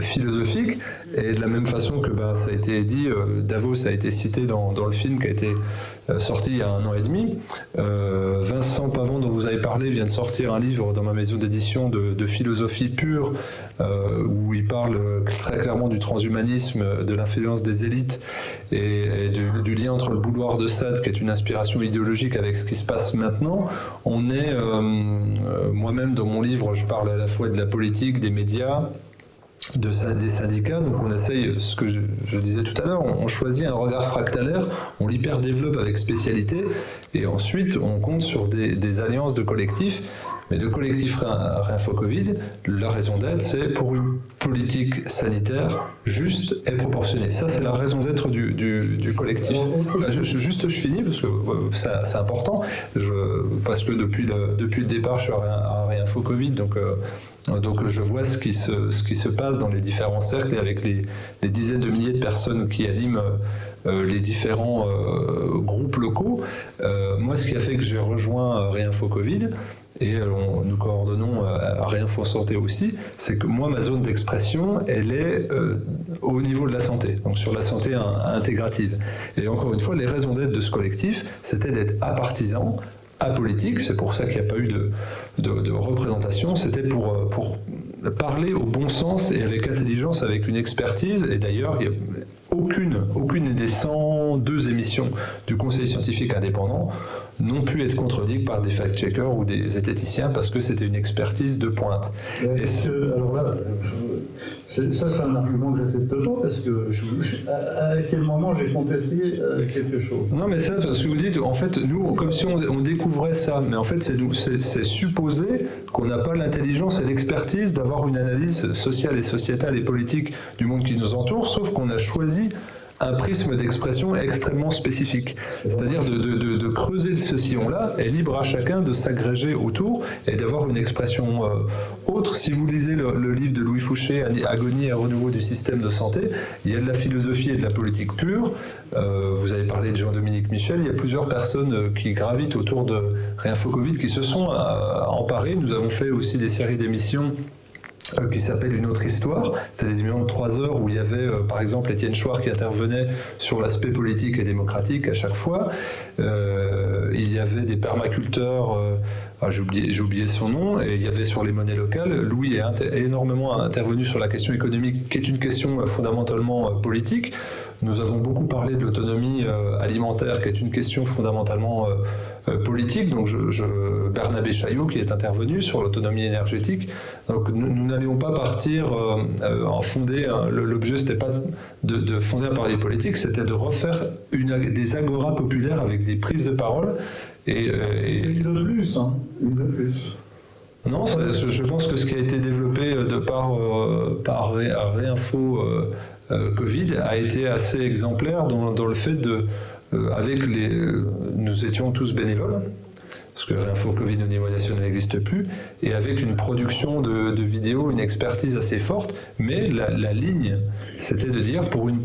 philosophique. Et de la même façon que ça a été dit, Davos a été cité dans le film qui a été sorti il y a 1 an et demi. Vincent Pavon, dont vous avez parlé, vient de sortir un livre dans ma maison d'édition de philosophie pure, où il parle très clairement du transhumanisme, de l'influence des élites et du lien entre le boudoir de Sade, qui est une inspiration idéologique, avec ce qui se passe maintenant. On est, moi-même dans mon livre, je parle à la fois de la politique, des médias, des syndicats, donc on essaye, ce que je disais tout à l'heure, on choisit un regard fractalaire, on l'hyper-développe avec spécialité, et ensuite on compte sur des alliances de collectifs. Mais le collectif Réinfo Covid, la raison d'être, c'est pour une politique sanitaire juste et proportionnée. Ça, c'est la raison d'être du collectif. Je finis, parce que c'est important, parce que depuis le départ, je suis à Réinfo Covid, donc je vois ce qui se passe dans les différents cercles, et avec les dizaines de milliers de personnes qui animent les différents groupes locaux. Moi, ce qui a fait que j'ai rejoint Réinfo Covid, et nous coordonnons à Réinfo Santé aussi, c'est que moi, ma zone d'expression, elle est au niveau de la santé, donc sur la santé intégrative. Et encore une fois, les raisons d'être de ce collectif, c'était d'être apartisan, apolitique, c'est pour ça qu'il n'y a pas eu de représentation, c'était pour parler au bon sens et avec intelligence, avec une expertise, et d'ailleurs, il y a aucune des 102 émissions du Conseil scientifique indépendant n'ont pu être contredites par des fact-checkers ou des zététiciens, parce que c'était une expertise de pointe. Alors là, c'est un argument que j'accepte pas, parce que à quel moment j'ai contesté quelque chose? Non, mais ça, parce que vous dites, en fait, nous, comme si on découvrait ça, mais en fait, c'est supposé qu'on n'a pas l'intelligence et l'expertise d'avoir une analyse sociale et sociétale et politique du monde qui nous entoure, sauf qu'on a choisi un prisme d'expression extrêmement spécifique. C'est-à-dire de creuser ce sillon-là, et libre à chacun de s'agréger autour et d'avoir une expression autre. Si vous lisez le livre de Louis Fouché, Agonie et renouveau du système de santé, il y a de la philosophie et de la politique pure. Vous avez parlé de Jean-Dominique Michel, il y a plusieurs personnes qui gravitent autour de Réinfo Covid qui se sont emparées. Nous avons fait aussi des séries d'émissions qui s'appelle Une autre histoire. C'est des émissions de 3 heures où il y avait par exemple Étienne Chouard qui intervenait sur l'aspect politique et démocratique à chaque fois. Il y avait des permaculteurs, j'ai oublié son nom, et il y avait sur les monnaies locales, Louis est énormément intervenu sur la question économique, qui est une question fondamentalement politique. Nous avons beaucoup parlé de l'autonomie alimentaire, qui est une question fondamentalement politique. Donc Bernabé Chaillot qui est intervenu sur l'autonomie énergétique. Donc nous n'allions pas partir en fonder. L'objet, c'était pas de fonder un parti politique, c'était de refaire des agoras populaires avec des prises de parole. Et une de plus, hein. Une de plus. Non, je pense que ce qui a été développé par Réinfo Covid a été assez exemplaire dans le fait nous étions tous bénévoles, parce que Réinfo Covid au niveau national n'existe plus, et avec une production de vidéos, une expertise assez forte, mais la ligne, c'était de dire pour une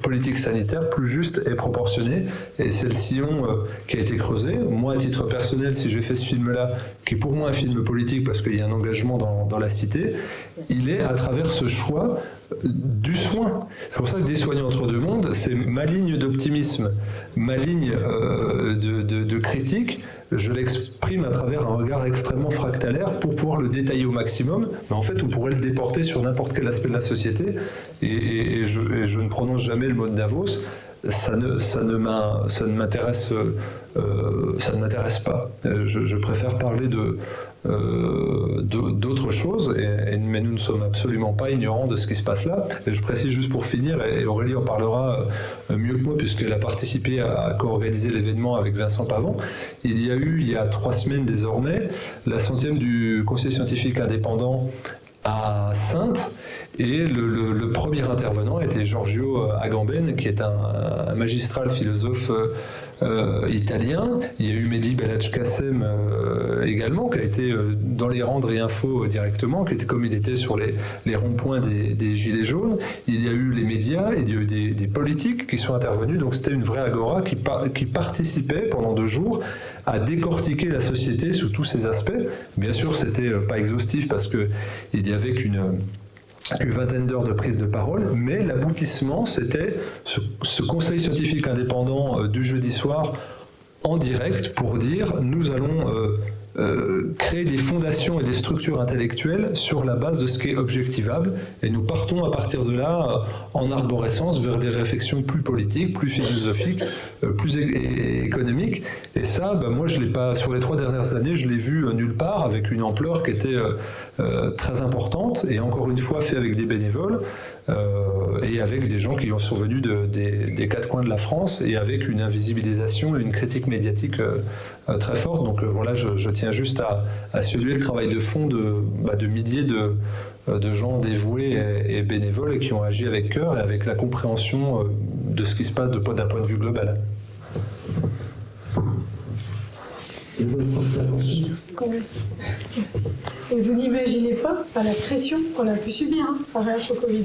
politique sanitaire plus juste et proportionnée, et c'est le sillon qui a été creusé. Moi, à titre personnel, si j'ai fait ce film-là, qui est pour moi un film politique, parce qu'il y a un engagement dans la cité, il est à travers ce choix du soin. C'est pour ça que Des soignants entre deux mondes, c'est ma ligne d'optimisme, ma ligne de critique. Je l'exprime à travers un regard extrêmement fractalaire pour pouvoir le détailler au maximum, mais en fait on pourrait le déporter sur n'importe quel aspect de la société, et je ne prononce jamais le mot de Davos. Ça ne m'intéresse pas. Je préfère parler d'autres choses, mais nous ne sommes absolument pas ignorants de ce qui se passe là. Et je précise juste pour finir, et Aurélie en parlera mieux que moi puisqu'elle a participé à co-organiser l'événement avec Vincent Pavon. Il y a 3 semaines désormais, la 100e du Conseil scientifique indépendant à Saintes, et le premier intervenant était Giorgio Agamben, qui est un magistral philosophe italien. Il y a eu Mehdi Belhadj-Kassem également, qui a été dans les rangs de Réinfo directement, qui était comme il était sur les ronds-points des Gilets jaunes. Il y a eu les médias, il y a eu des politiques qui sont intervenus. Donc c'était une vraie agora qui participait pendant 2 jours à décortiquer la société sous tous ses aspects. Bien sûr, c'était pas exhaustif parce qu'il y avait qu'une vingtaine d'heures de prise de parole, mais l'aboutissement, c'était ce conseil scientifique indépendant du jeudi soir en direct pour dire nous allons créer des fondations et des structures intellectuelles sur la base de ce qui est objectivable, et nous partons à partir de là en arborescence vers des réflexions plus politiques, plus philosophiques, plus économiques. Et ça, moi je l'ai pas, sur les 3 dernières années, je l'ai vu nulle part, avec une ampleur qui était très importante, et encore une fois fait avec des bénévoles et avec des gens qui sont venus des 4 coins de la France, et avec une invisibilisation et une critique médiatique très forte. Donc voilà, je tiens juste à saluer le travail de fond de milliers de gens dévoués et bénévoles, et qui ont agi avec cœur et avec la compréhension de ce qui se passe d'un point de vue global. Merci. Et vous n'imaginez pas la pression qu'on a pu subir par rapport au Covid.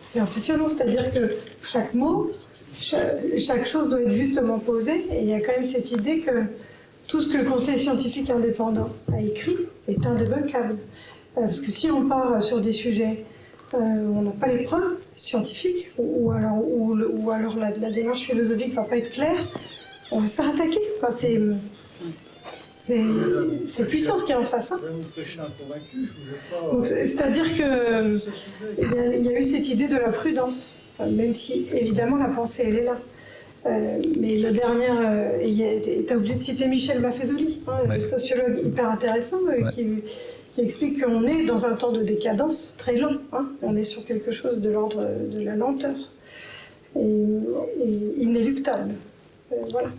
C'est impressionnant, c'est-à-dire que chaque mot, chaque chose doit être justement posée, et il y a quand même cette idée que tout ce que le Conseil scientifique indépendant a écrit est indébunkable. Parce que si on part sur des sujets où on n'a pas les preuves scientifiques, ou alors la démarche philosophique ne va pas être claire, on va se faire attaquer. Enfin, c'est puissant ce qu'il y a en face. C'est-à-dire qu'il y a eu cette idée de la prudence, même si évidemment la pensée elle est là. Mais la dernière, tu as oublié de citer Michel Maffezoli, le sociologue hyper intéressant, qui explique qu'on est dans un temps de décadence très lent. On est sur quelque chose de l'ordre de la lenteur, et inéluctable. Voilà.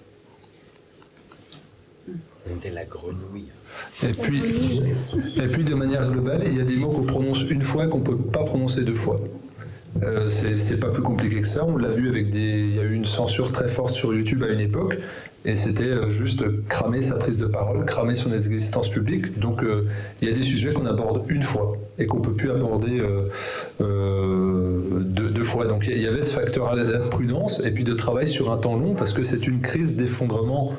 On était la grenouille. Et puis de manière globale, il y a des mots qu'on prononce une fois qu'on ne peut pas prononcer 2 fois. C'est pas plus compliqué que ça. On l'a vu il y a eu une censure très forte sur YouTube à une époque, et c'était juste cramer sa prise de parole, cramer son existence publique. Donc il y a des sujets qu'on aborde une fois et qu'on peut plus aborder 2 fois. Donc il y avait ce facteur de prudence et puis de travail sur un temps long, parce que c'est une crise d'effondrement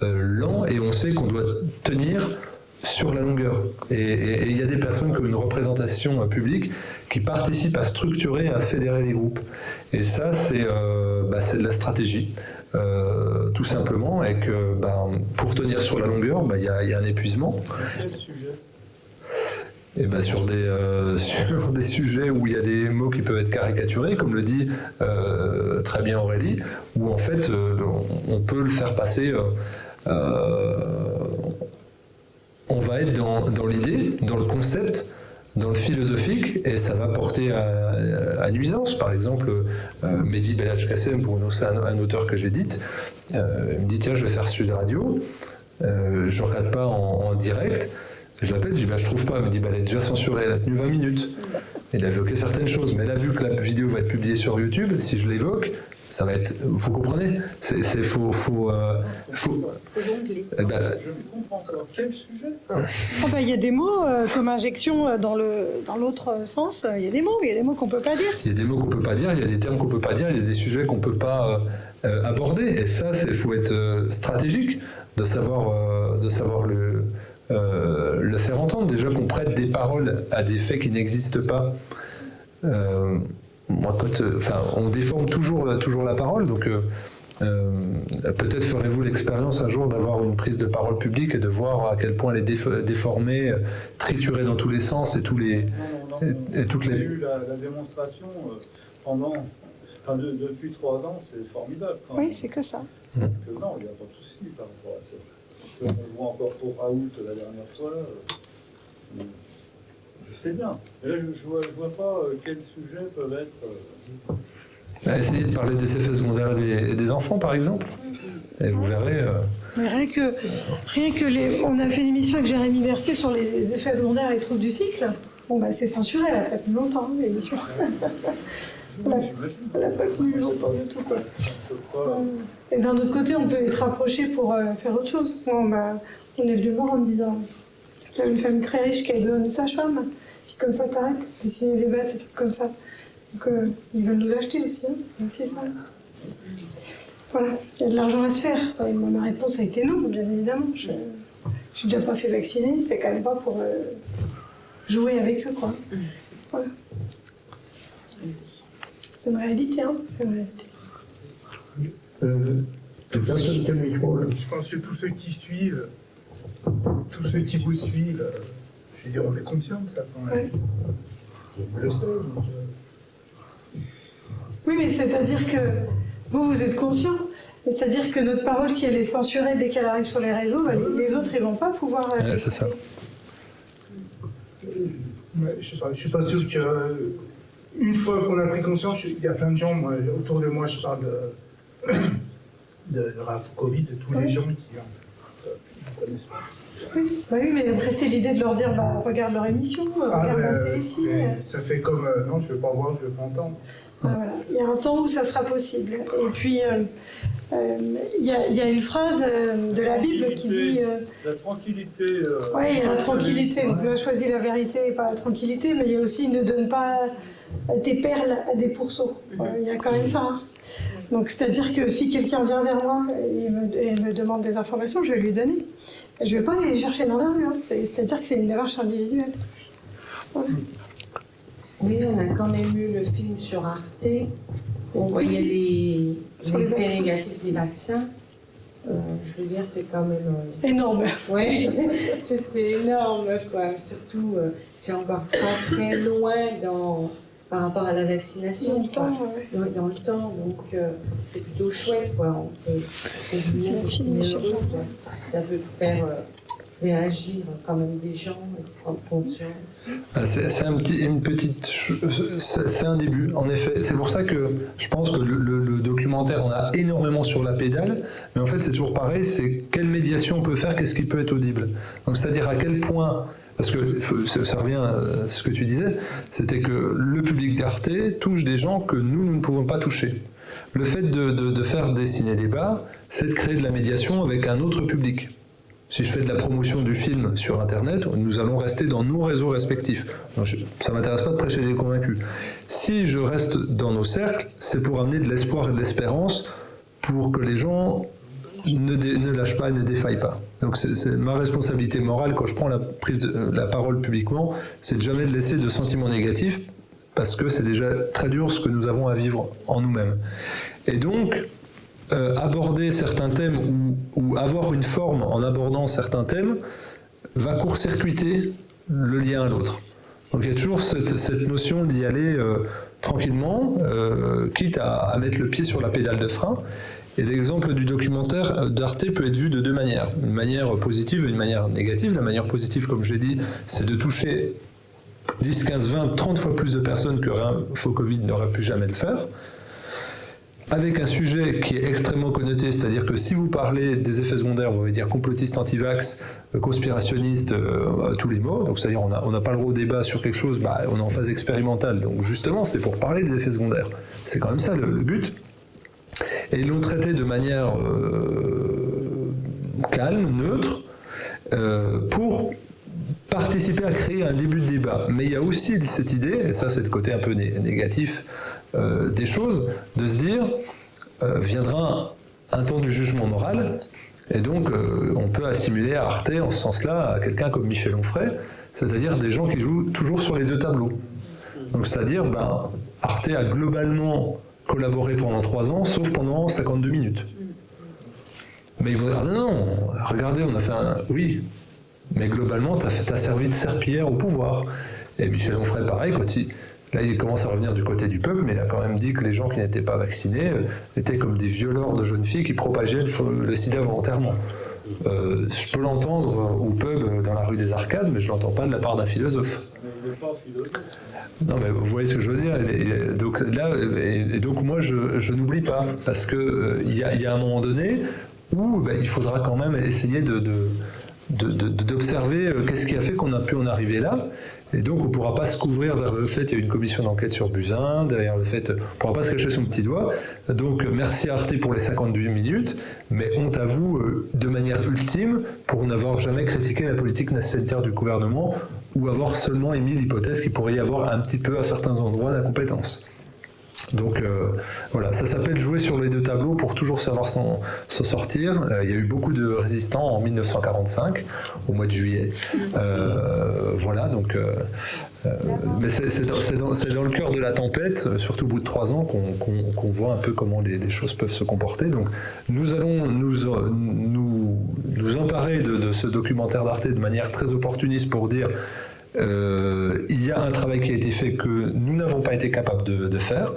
lent, et on sait qu'on doit tenir sur la longueur. Et il y a des personnes qui ont une représentation publique qui participent à structurer, à fédérer les groupes. Et ça, c'est de la stratégie, tout simplement, et que pour tenir sur la longueur, il y a un épuisement. Quel sujet ? Et sur des sujets où il y a des mots qui peuvent être caricaturés, comme le dit très bien Aurélie, où en fait on peut le faire passer. On va être dans l'idée, dans le concept, dans le philosophique, et ça va porter à nuisance. Par exemple, Mehdi Belhadj-Kassem, pour nous, c'est un auteur que j'édite, il me dit tiens, je vais faire Sud Radio, je ne regarde pas en direct. Je l'appelle, je dis je trouve pas. Il me dit elle est déjà censurée, elle a tenu 20 minutes. Il a évoqué certaines choses, mais là, vu que la vidéo va être publiée sur YouTube, si je l'évoque, ça va être. Vous comprenez ? Faut jongler. Je comprends pas. Quel sujet ? Il y a des mots comme injection dans l'autre sens. Il y a des mots qu'on peut pas dire. Il y a des mots qu'on peut pas dire, il y a des termes qu'on peut pas dire, il y a des sujets qu'on peut pas aborder. Et ça, faut être stratégique de savoir le faire entendre. Déjà qu'on prête des paroles à des faits qui n'existent pas. Moi, on déforme toujours la parole, donc peut-être ferez-vous l'expérience un jour d'avoir une prise de parole publique et de voir à quel point elle est déformée, triturée dans tous les sens, et toutes les. J'ai eu la démonstration depuis 3 ans, c'est formidable. Oui, c'est que ça. Donc, non, il n'y a pas de souci par rapport à ça. On voit encore pour Raoult la dernière fois. Je sais bien. Mais là, je ne vois pas quels sujets peuvent être. Essayez de parler des effets secondaires et des enfants, par exemple. Et vous verrez. Mais rien que on a fait une émission avec Jérémy Mercier sur les effets secondaires et les troubles du cycle. C'est censuré, elle a pas tenu longtemps, l'émission. Elle n'a pas tenu longtemps du tout, quoi. Et d'un autre côté, on peut être rapproché pour faire autre chose. Moi, on est venu me voir en me disant qu'il y a une famille très riche qui a besoin de sage-femme. Puis comme ça, t'arrêtes, dessiner des bêtes et tout comme ça. Donc ils veulent nous acheter aussi, hein. C'est ça. Voilà, il y a de l'argent à se faire. Ma réponse a été non, bien évidemment. Je suis déjà pas fait vacciner, c'est quand même pas pour jouer avec eux, quoi. Voilà. C'est une réalité, hein. C'est une réalité. Personne qui a le micro, là. Je pense que tous ceux qui suivent, tous ceux qui vous suivent, je veux dire, on est conscient de ça quand même. Ouais. On le sait. Donc, Oui, mais c'est-à-dire que vous êtes conscient. Mais c'est-à-dire que notre parole, si elle est censurée dès qu'elle arrive sur les réseaux, bah, les autres, ils vont pas pouvoir... c'est ça. ouais, je suis pas sûr que une fois qu'on a pris conscience, il y a plein de gens, moi, autour de moi, je parle de Raph Covid, de tous les gens qui ne connaissent pas. Oui, bah oui, mais après, c'est l'idée de leur dire, bah, regarde leur émission, regarde la CSI. Ça fait comme, non, je ne veux pas voir, je ne veux pas entendre. Bah, voilà. Il y a un temps où ça sera possible. Et puis, il y a une phrase de la Bible qui dit... La tranquillité... Oui, il y a la tranquillité. Donc, on a choisi la vérité et pas la tranquillité, mais il y a aussi ne donne pas tes perles à des pourceaux. Il y a quand même ça. Hein. Donc, c'est-à-dire que si quelqu'un vient vers moi et me demande des informations, je vais lui donner. Je ne vais pas aller les chercher dans la rue. Hein. C'est-à-dire que c'est une démarche individuelle. Voilà. Oui, on a quand même eu le film sur Arte où on voyait les effets négatifs des vaccins. Je veux dire, c'est quand même... énorme. Oui, c'était énorme, quoi. Surtout, c'est encore pas très loin par rapport à la vaccination. Dans le temps, ouais. Dans le temps, donc c'est plutôt chouette, quoi. On peut ça peut faire réagir quand même des gens et prendre conscience. C'est un début, en effet. C'est pour ça que je pense que le documentaire, on a énormément sur la pédale, mais en fait c'est toujours pareil, c'est quelle médiation on peut faire, qu'est-ce qui peut être audible. Donc c'est-à-dire à quel point, parce que ça revient à ce que tu disais, c'était que le public d'Arte touche des gens que nous ne pouvons pas toucher. Le fait de faire des ciné-débats, c'est de créer de la médiation avec un autre public. Si je fais de la promotion du film sur Internet, nous allons rester dans nos réseaux respectifs. Donc ça ne m'intéresse pas de prêcher des convaincus. Si je reste dans nos cercles, c'est pour amener de l'espoir et de l'espérance pour que les gens ne lâchent pas et ne défaillent pas. Donc c'est ma responsabilité morale quand je prends la parole publiquement, c'est de jamais laisser de sentiments négatifs parce que c'est déjà très dur ce que nous avons à vivre en nous-mêmes. Et donc, aborder certains thèmes ou avoir une forme en abordant certains thèmes va court-circuiter le lien à l'autre. Donc il y a toujours cette notion d'y aller tranquillement, quitte à mettre le pied sur la pédale de frein. Et l'exemple du documentaire d'Arte peut être vu de deux manières. Une manière positive et une manière négative. La manière positive, comme je l'ai dit, c'est de toucher 10, 15, 20, 30 fois plus de personnes que Info Covid n'aurait pu jamais le faire. Avec un sujet qui est extrêmement connoté, c'est-à-dire que si vous parlez des effets secondaires, on va dire complotiste, anti-vax, conspirationniste, tous les mots, donc c'est-à-dire on n'a pas le droit au débat sur quelque chose, on est en phase expérimentale, donc justement c'est pour parler des effets secondaires. C'est quand même ça le but. Et ils l'ont traité de manière calme, neutre, pour participer à créer un début de débat. Mais il y a aussi cette idée, et ça c'est le côté un peu négatif des choses, de se dire, viendra un temps du jugement moral, et donc on peut assimiler à Arte, en ce sens-là, à quelqu'un comme Michel Onfray, c'est-à-dire des gens qui jouent toujours sur les deux tableaux. Donc c'est-à-dire, Arte a globalement collaboré pendant 3 ans, sauf pendant 52 minutes. Mais ils vont dire, non, regardez, on a fait un... Oui, mais globalement, t'as servi de serpillière au pouvoir. Et Michel Onfray, pareil, là, il commence à revenir du côté du peuple, mais il a quand même dit que les gens qui n'étaient pas vaccinés étaient comme des violeurs de jeunes filles qui propageaient le sida volontairement. Je peux l'entendre au pub dans la rue des Arcades, mais je ne l'entends pas de la part d'un philosophe. Mais il n'est pas philosophe. Non, mais vous voyez ce que je veux dire. Donc moi, je n'oublie pas, parce qu'il y a un moment donné où il faudra quand même essayer d'observer qu'est-ce qui a fait qu'on a pu en arriver là. Et donc, on ne pourra pas se couvrir derrière le fait qu'il y a une commission d'enquête sur Buzyn, derrière le fait, on ne pourra pas se cacher son petit doigt. Donc, merci à Arte pour les 58 minutes, mais honte à vous, de manière ultime, pour n'avoir jamais critiqué la politique sanitaire du gouvernement ou avoir seulement émis l'hypothèse qu'il pourrait y avoir un petit peu, à certains endroits, d'incompétence. Donc voilà, ça s'appelle jouer sur les deux tableaux pour toujours savoir s'en sortir. Il y a eu beaucoup de résistants en 1945, au mois de juillet. Voilà, donc... mais c'est dans le cœur de la tempête, surtout au bout de 3 ans, qu'on voit un peu comment les choses peuvent se comporter. Donc nous allons nous emparer de ce documentaire d'Arte de manière très opportuniste pour dire... il y a un travail qui a été fait que nous n'avons pas été capables de faire,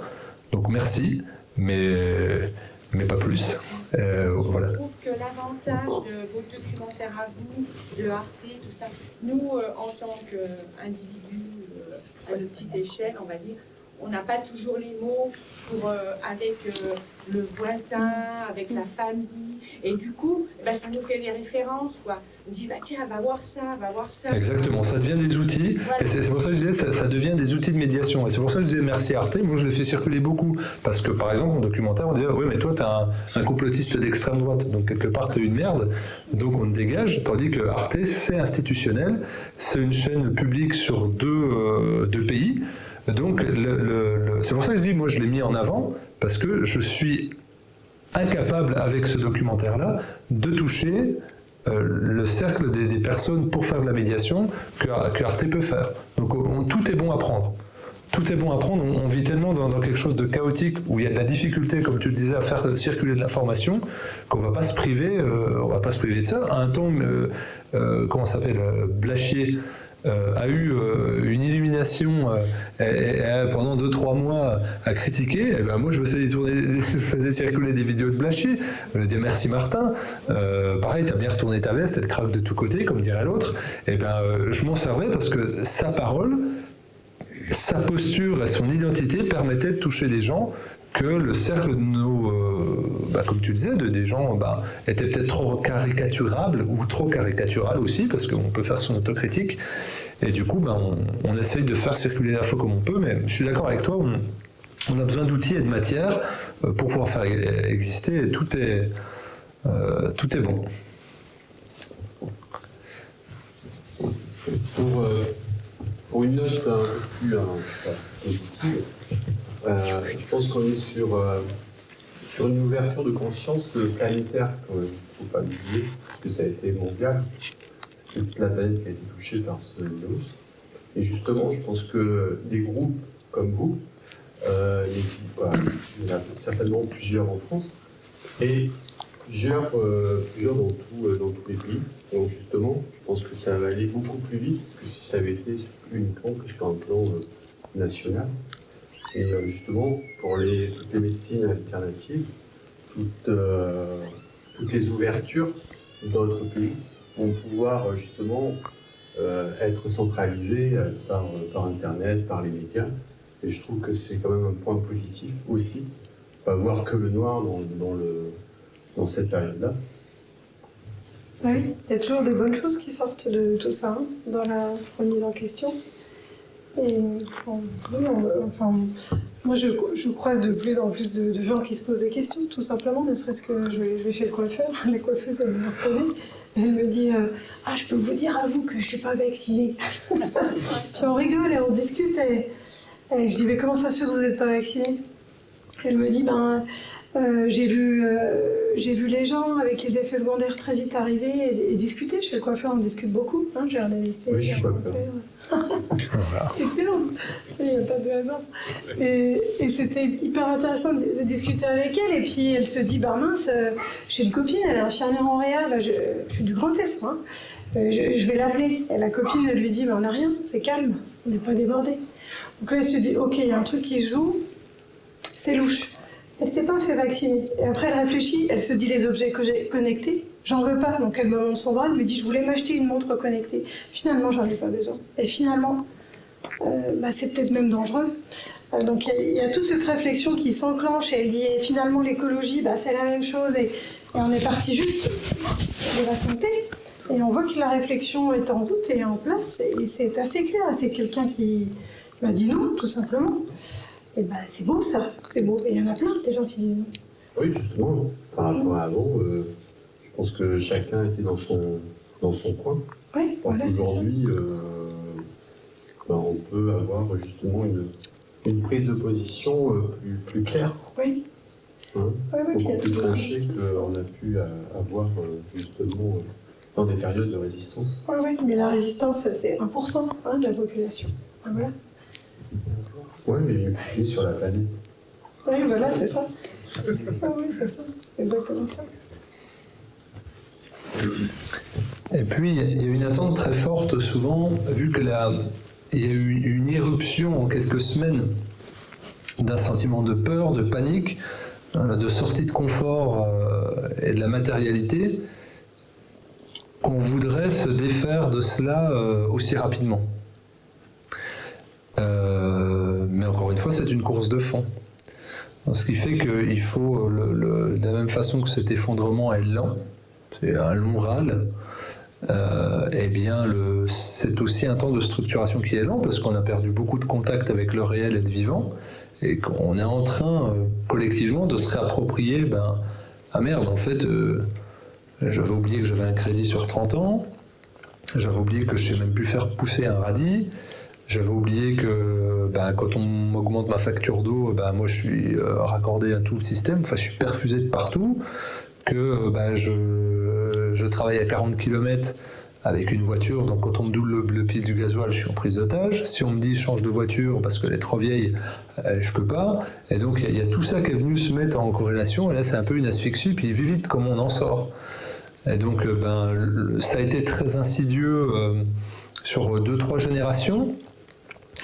donc merci, mais pas plus. Voilà. Je trouve que l'avantage de vos documentaires à vous, de Arte, tout ça, nous, en tant qu'individus, à notre petite échelle, on va dire, on n'a pas toujours les mots pour, avec le voisin, avec la famille. Et du coup, ça nous fait des références, quoi. On dit, tiens, va voir ça, va voir ça. Exactement, ça devient des outils. Voilà. Et c'est pour ça que je disais, ça devient des outils de médiation. Et c'est pour ça que je disais merci à Arte. Moi, je le fais circuler beaucoup. Parce que, par exemple, en documentaire, on dit, oui, mais toi, t'es un complotiste d'extrême droite. Donc, quelque part, t'es une merde. Donc, on te dégage. Tandis que Arte, c'est institutionnel. C'est une chaîne publique sur deux pays. Donc, c'est pour ça que je dis, moi, je l'ai mis en avant. Parce que je suis incapable, avec ce documentaire-là, de toucher le cercle des personnes pour faire de la médiation que Arte peut faire. Donc tout est bon à prendre. Tout est bon à prendre. On vit tellement dans quelque chose de chaotique où il y a de la difficulté, comme tu le disais, à faire circuler de l'information qu'on ne va pas se priver. On va pas se priver de ça. À un temps, comment ça s'appelle, Blachier a eu une illumination pendant 2-3 mois à critiquer. Et ben moi je faisais circuler des vidéos de Blachier. Je lui dis merci Martin. Pareil, t'as bien retourné ta veste, elle craque de tous côtés, comme dirait l'autre. Et ben je m'en servais parce que sa parole, sa posture et son identité permettaient de toucher des gens que le cercle de nos, comme tu disais, des gens était peut-être trop caricaturable ou trop caricatural aussi, parce qu'on peut faire son autocritique. Et du coup, on essaye de faire circuler l'info comme on peut, mais je suis d'accord avec toi, on a besoin d'outils et de matière pour pouvoir faire exister, et tout est bon. Pour une note un peu plus positive, je pense qu'on est sur une ouverture de conscience planétaire quand même. Il ne faut pas l'oublier, parce que ça a été mondial. C'est toute la planète qui a été touchée par ce virus. Et justement, je pense que des groupes comme vous, il y en a certainement plusieurs en France, et plusieurs dans tous les pays. Donc justement, je pense que ça va aller beaucoup plus vite que si ça avait été uniquement que sur un plan national. Et justement, pour toutes les médecines alternatives, toutes les ouvertures dans notre pays vont pouvoir justement être centralisées par Internet, par les médias. Et je trouve que c'est quand même un point positif aussi, pas voir que le noir dans cette période-là. Oui, il y a toujours des bonnes choses qui sortent de tout ça, dans la remise en question. Et moi je croise de plus en plus de gens qui se posent des questions, tout simplement, ne serait-ce que je vais chez le coiffeur, la coiffeuse elle me reconnaît, elle me dit je peux vous dire à vous que je ne suis pas vaccinée. Puis on rigole et on discute et je dis mais comment ça se fait que vous n'êtes pas vaccinée? Elle me dit j'ai vu les gens avec les effets secondaires très vite arriver et discuter. Chez le coiffeur, on discute beaucoup. J'ai un AVC, oui, j'ai un cancer. Excellent, il n'y a pas de hasard. Et c'était hyper intéressant de discuter avec elle. Et puis elle se dit, mince, j'ai une copine, elle est infirmière en réa, je suis du Grand Est. Je vais l'appeler. Et la copine, elle lui dit, on n'a rien, c'est calme, on n'est pas débordé. Donc là, elle se dit, ok, il y a un truc qui se joue, c'est louche. Elle ne s'est pas fait vacciner. Et après, elle réfléchit, elle se dit les objets que j'ai connectés, j'en veux pas. Donc elle me montre son bras, elle me dit je voulais m'acheter une montre connectée. Finalement, j'en ai pas besoin. Et finalement, c'est peut-être même dangereux. Donc il y a toute cette réflexion qui s'enclenche et elle dit et finalement l'écologie, c'est la même chose. Et on est parti juste de la santé. Et on voit que la réflexion est en route et en place, et c'est assez clair. C'est quelqu'un qui m'a dit non, tout simplement. Et ben c'est beau ça, c'est beau. Et il y en a plein, des gens qui disent non. Oui, justement, par rapport à avant, je pense que chacun était dans son coin. Oui, voilà, c'est ça. Aujourd'hui, on peut avoir justement une prise de position plus claire. Oui. Hein, oui, beaucoup plus tranchée qu'on a pu avoir justement dans des périodes de résistance. Oui, mais la résistance, c'est 1% de la population. Voilà. Oui, mais il est sur la planète. Oui, voilà, c'est ça. Oui, c'est ça. C'est exactement ça. Et puis, il y a une attente très forte souvent, vu que il y a eu une éruption en quelques semaines d'un sentiment de peur, de panique, de sortie de confort et de la matérialité, qu'on voudrait se défaire de cela aussi rapidement. Mais encore une fois, c'est une course de fond. Ce qui fait qu'il faut, de la même façon que cet effondrement est lent, c'est un long râle, eh bien c'est aussi un temps de structuration qui est lent, parce qu'on a perdu beaucoup de contact avec le réel et le vivant, et qu'on est en train, collectivement, de se réapproprier, ah merde, en fait, j'avais oublié que j'avais un crédit sur 30 ans, j'avais oublié que je sais même plus faire pousser un radis, j'avais oublié que quand on m'augmente ma facture d'eau, moi je suis raccordé à tout le système, enfin je suis perfusé de partout, que je travaille à 40 km avec une voiture, donc quand on me double le prix du gasoil, je suis en prise d'otage. Si on me dit change de voiture parce qu'elle est trop vieille, je peux pas. Et donc il y a tout ça qui est venu se mettre en corrélation, et là c'est un peu une asphyxie, puis vite comment on en sort. Et donc ça a été très insidieux sur 2-3 générations.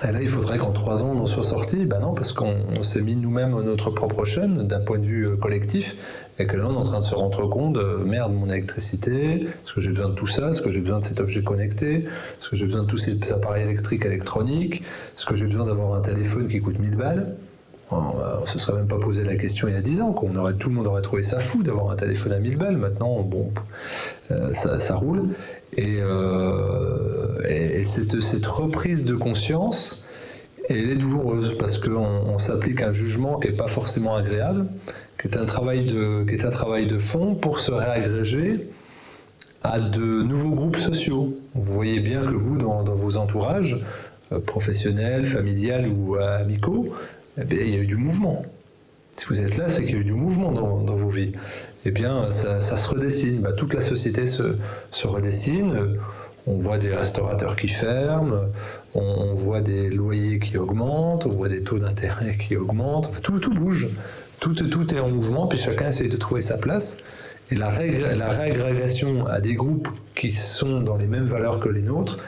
Et là, il faudrait qu'en 3 ans, on en soit sorti. Non, parce qu'on s'est mis nous-mêmes notre propre chaîne d'un point de vue collectif, et que là, on est en train de se rendre compte merde, mon électricité, est-ce que j'ai besoin de tout ça, est-ce que j'ai besoin de cet objet connecté, est-ce que j'ai besoin de tous ces appareils électriques, électroniques, est-ce que j'ai besoin d'avoir un téléphone qui coûte 1000 balles. On ne se serait même pas posé la question il y a 10 ans, tout le monde aurait trouvé ça fou d'avoir un téléphone à 1000 balles. Maintenant, ça roule. Et cette reprise de conscience, elle est douloureuse, parce qu'on s'applique un jugement qui n'est pas forcément agréable, qui est un travail de fond pour se réagréger à de nouveaux groupes sociaux. Vous voyez bien que vous, dans vos entourages, professionnels, familiales ou amicaux, il y a eu du mouvement. Si vous êtes là, c'est qu'il y a eu du mouvement dans vos vies. Eh bien, ça se redessine. Toute la société se redessine. On voit des restaurateurs qui ferment, on voit des loyers qui augmentent, on voit des taux d'intérêt qui augmentent. Tout bouge. Tout est en mouvement, puis chacun essaie de trouver sa place. Et la réagrégation à des groupes qui sont dans les mêmes valeurs que les nôtres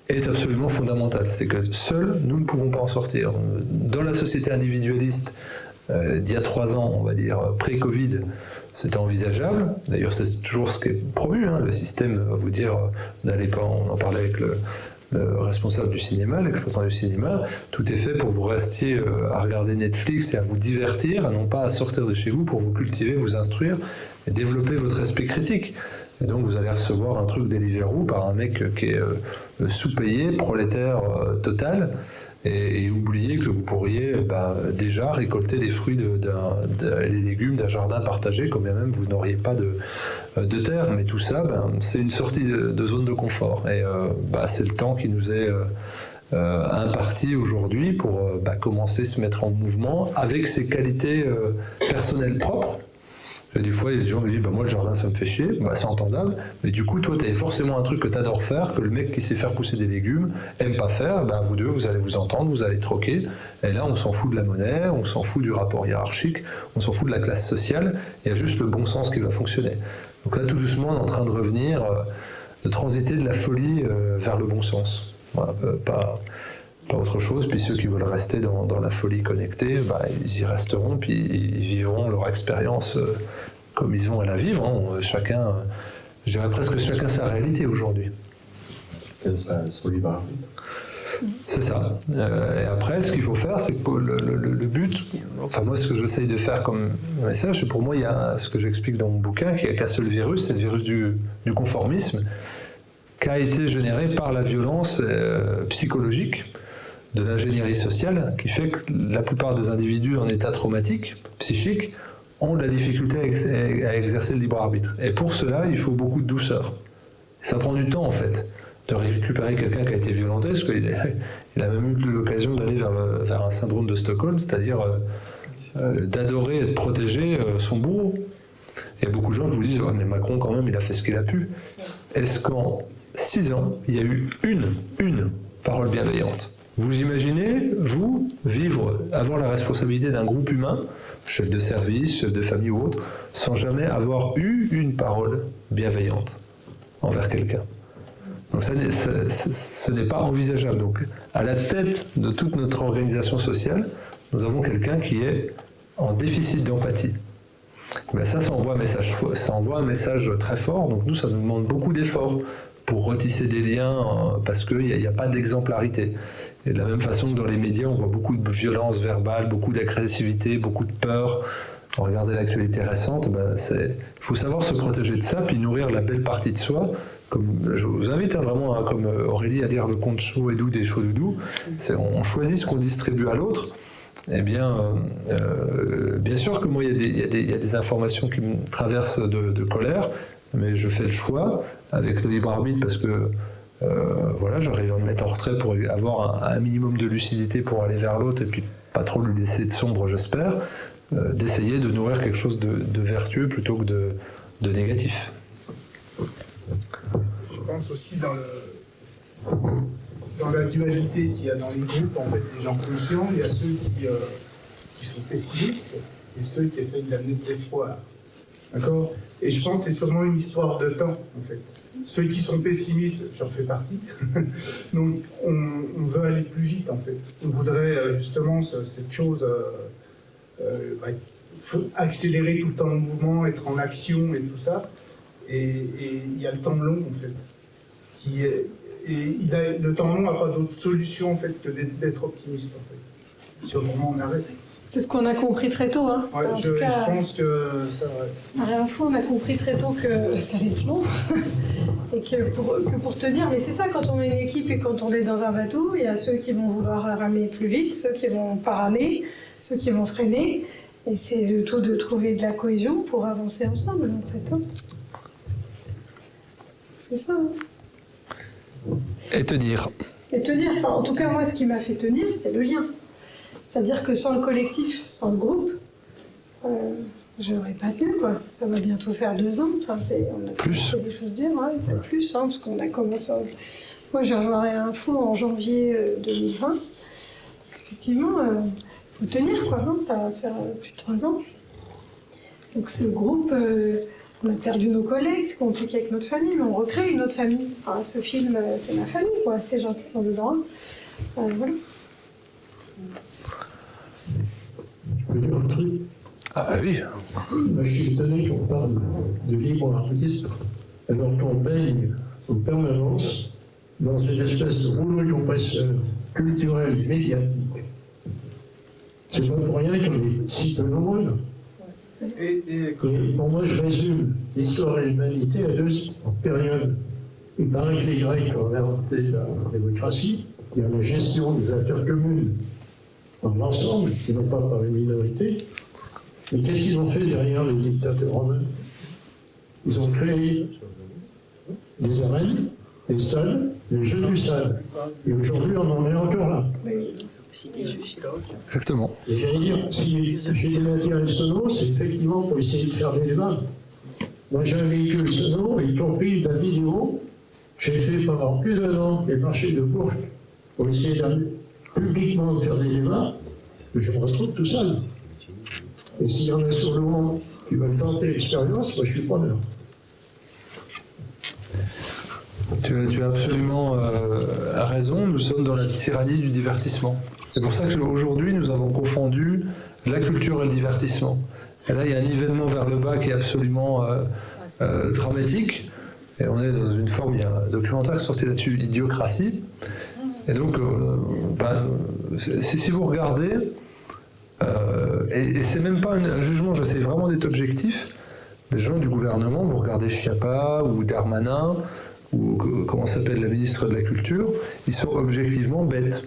est absolument fondamentale. C'est que seuls, nous ne pouvons pas en sortir. Dans la société individualiste d'il y a 3 ans, on va dire, pré-Covid, c'était envisageable. D'ailleurs, c'est toujours ce qui est promu. Le système va vous dire, n'allez pas, on en parlait avec le responsable du cinéma, l'exploitant du cinéma, tout est fait pour que vous restiez à regarder Netflix et à vous divertir, non pas à sortir de chez vous pour vous cultiver, vous instruire et développer votre esprit critique. Et donc vous allez recevoir un truc Deliveroo par un mec qui est sous-payé, prolétaire total, et oublier que vous pourriez déjà récolter les fruits les légumes d'un jardin partagé, quand bien même vous n'auriez pas de terre. Mais tout ça, c'est une sortie de zone de confort. Et c'est le temps qui nous est imparti aujourd'hui pour commencer à se mettre en mouvement avec ses qualités personnelles propres. Et des fois, il y a des gens qui disent moi, le jardin, ça me fait chier. C'est entendable. Mais du coup, toi, tu as forcément un truc que tu adores faire, que le mec qui sait faire pousser des légumes aime pas faire. Vous deux, vous allez vous entendre, vous allez troquer. Et là, on s'en fout de la monnaie, on s'en fout du rapport hiérarchique, on s'en fout de la classe sociale. Il y a juste le bon sens qui va fonctionner. Donc là, tout doucement, on est en train de revenir, de transiter de la folie vers le bon sens. Voilà, pas autre chose. Puis ceux qui veulent rester dans la folie connectée, ils y resteront, puis ils vivront leur expérience comme ils ont à la vivre. Chacun, je dirais presque chacun sa réalité aujourd'hui. Son libre arbitre. C'est ça. Et après, ce qu'il faut faire, c'est que le but, moi, ce que j'essaye de faire comme message, pour moi, il y a ce que j'explique dans mon bouquin, qu'il n'y a qu'un seul virus, c'est le virus du conformisme. qui a été générée par la violence psychologique de l'ingénierie sociale, qui fait que la plupart des individus en état traumatique, psychique, ont de la difficulté à exercer le libre arbitre. Et pour cela, il faut beaucoup de douceur. Ça prend du temps, en fait, de récupérer quelqu'un qui a été violenté, parce qu'il a même eu l'occasion d'aller vers un syndrome de Stockholm, c'est-à-dire d'adorer et de protéger son bourreau. Il y a beaucoup de gens qui vous disent « mais Macron, quand même, il a fait ce qu'il a pu ». Est-ce qu'en 6 ans, il y a eu une parole bienveillante? Vous imaginez, vous, avoir la responsabilité d'un groupe humain, chef de service, chef de famille ou autre, sans jamais avoir eu une parole bienveillante envers quelqu'un? Donc ce n'est pas envisageable. Donc à la tête de toute notre organisation sociale, nous avons quelqu'un qui est en déficit d'empathie. Ben ça envoie un message très fort. Donc nous, ça nous demande beaucoup d'efforts pour retisser des liens, parce qu'il n'y a pas d'exemplarité. Et de la même façon que dans les médias, on voit beaucoup de violence verbale, beaucoup d'agressivité, beaucoup de peur. Regardez l'actualité récente, il faut savoir se protéger de ça, puis nourrir la belle partie de soi. Comme, je vous invite vraiment, comme Aurélie, à dire le conte chaud et doux des chauds doudous. On choisit ce qu'on distribue à l'autre. Eh bien, bien sûr que moi, il y a des informations qui me traversent de colère, mais je fais le choix avec le libre arbitre parce que voilà, j'arrive à me mettre en retrait pour avoir un minimum de lucidité pour aller vers l'autre et puis pas trop lui laisser de sombre, j'espère, d'essayer de nourrir quelque chose de vertueux plutôt que de négatif. Je pense aussi dans la dualité qu'il y a dans les groupes, en fait, les gens conscients, il y a ceux qui sont pessimistes et ceux qui essayent d'amener de l'espoir. D'accord? Et je pense que c'est sûrement une histoire de temps, en fait. Ceux qui sont pessimistes, j'en fais partie, donc on veut aller plus vite, en fait. On voudrait justement cette chose, accélérer tout le temps le mouvement, être en action et tout ça. Et il y a le temps long, en fait. Le temps long n'a pas d'autre solution, en fait, que d'être optimiste, en fait. Si autrement on arrête. C'est ce qu'on a compris très tôt. Hein. Ouais, je pense que ça... À Réinfo, on a compris très tôt que ça allait être long. Et que pour tenir, mais c'est ça, quand on est une équipe et quand on est dans un bateau, il y a ceux qui vont vouloir ramer plus vite, ceux qui vont pas ramer, ceux qui vont freiner. Et c'est le tout de trouver de la cohésion pour avancer ensemble, en fait. Hein. C'est ça. Hein. Et tenir. Et tenir. Enfin, en tout cas, moi, ce qui m'a fait tenir, c'est le lien. C'est-à-dire que sans le collectif, sans le groupe, je n'aurais pas tenu, quoi. Ça va bientôt faire 2 ans. Enfin, on a fait des choses dures, ouais, c'est plus, hein, parce qu'on a commencé... Moi, j'ai rejoint Réinfo en janvier 2020. Effectivement, il faut tenir, quoi. Hein, ça va faire plus de 3 ans. Donc ce groupe, on a perdu nos collègues, c'est compliqué avec notre famille, mais on recrée une autre famille. Enfin, ce film, c'est ma famille, quoi. Ces gens qui sont dedans. Voilà. Je peux dire un truc? Ah oui. Moi, je suis étonné qu'on parle de libre arbitre alors qu'on baigne en permanence dans une espèce de rouleau compresseur culturel et médiatique. C'est pas pour rien qu'on est si peu nombreux. Et pour moi, je résume l'histoire de l'humanité à 2 périodes. Il paraît que les Grecs ont inventé la démocratie, il y a la gestion des affaires communes par l'ensemble, et non pas par les minorités. Mais qu'est-ce qu'ils ont fait derrière les dictateurs romains? Ils ont créé des arènes, des stades, les jeux du stade. Et aujourd'hui, on en est encore là. Exactement. Et j'allais dire, si j'ai des matériels sonos, c'est effectivement pour essayer de faire des débats. Moi, j'ai un véhicule sono, y compris de la vidéo. J'ai fait pendant plus d'1 an les marchés de Bourges pour essayer publiquement de faire des débats, mais je me retrouve tout seul. Et s'il y en a sur le monde qui veulent tenter l'expérience, moi je suis preneur. Tu as absolument raison, nous sommes dans la tyrannie du divertissement. C'est pour ça qu'aujourd'hui nous avons confondu la culture et le divertissement. Et là il y a un nivellement vers le bas qui est absolument dramatique. Et on est dans une forme, il y a un documentaire sorti là-dessus, Idiocratie. Et donc, si vous regardez, et c'est même pas un jugement, j'essaie vraiment d'être objectif, les gens du gouvernement, vous regardez Schiappa ou Darmanin ou comment s'appelle la ministre de la Culture, ils sont objectivement bêtes.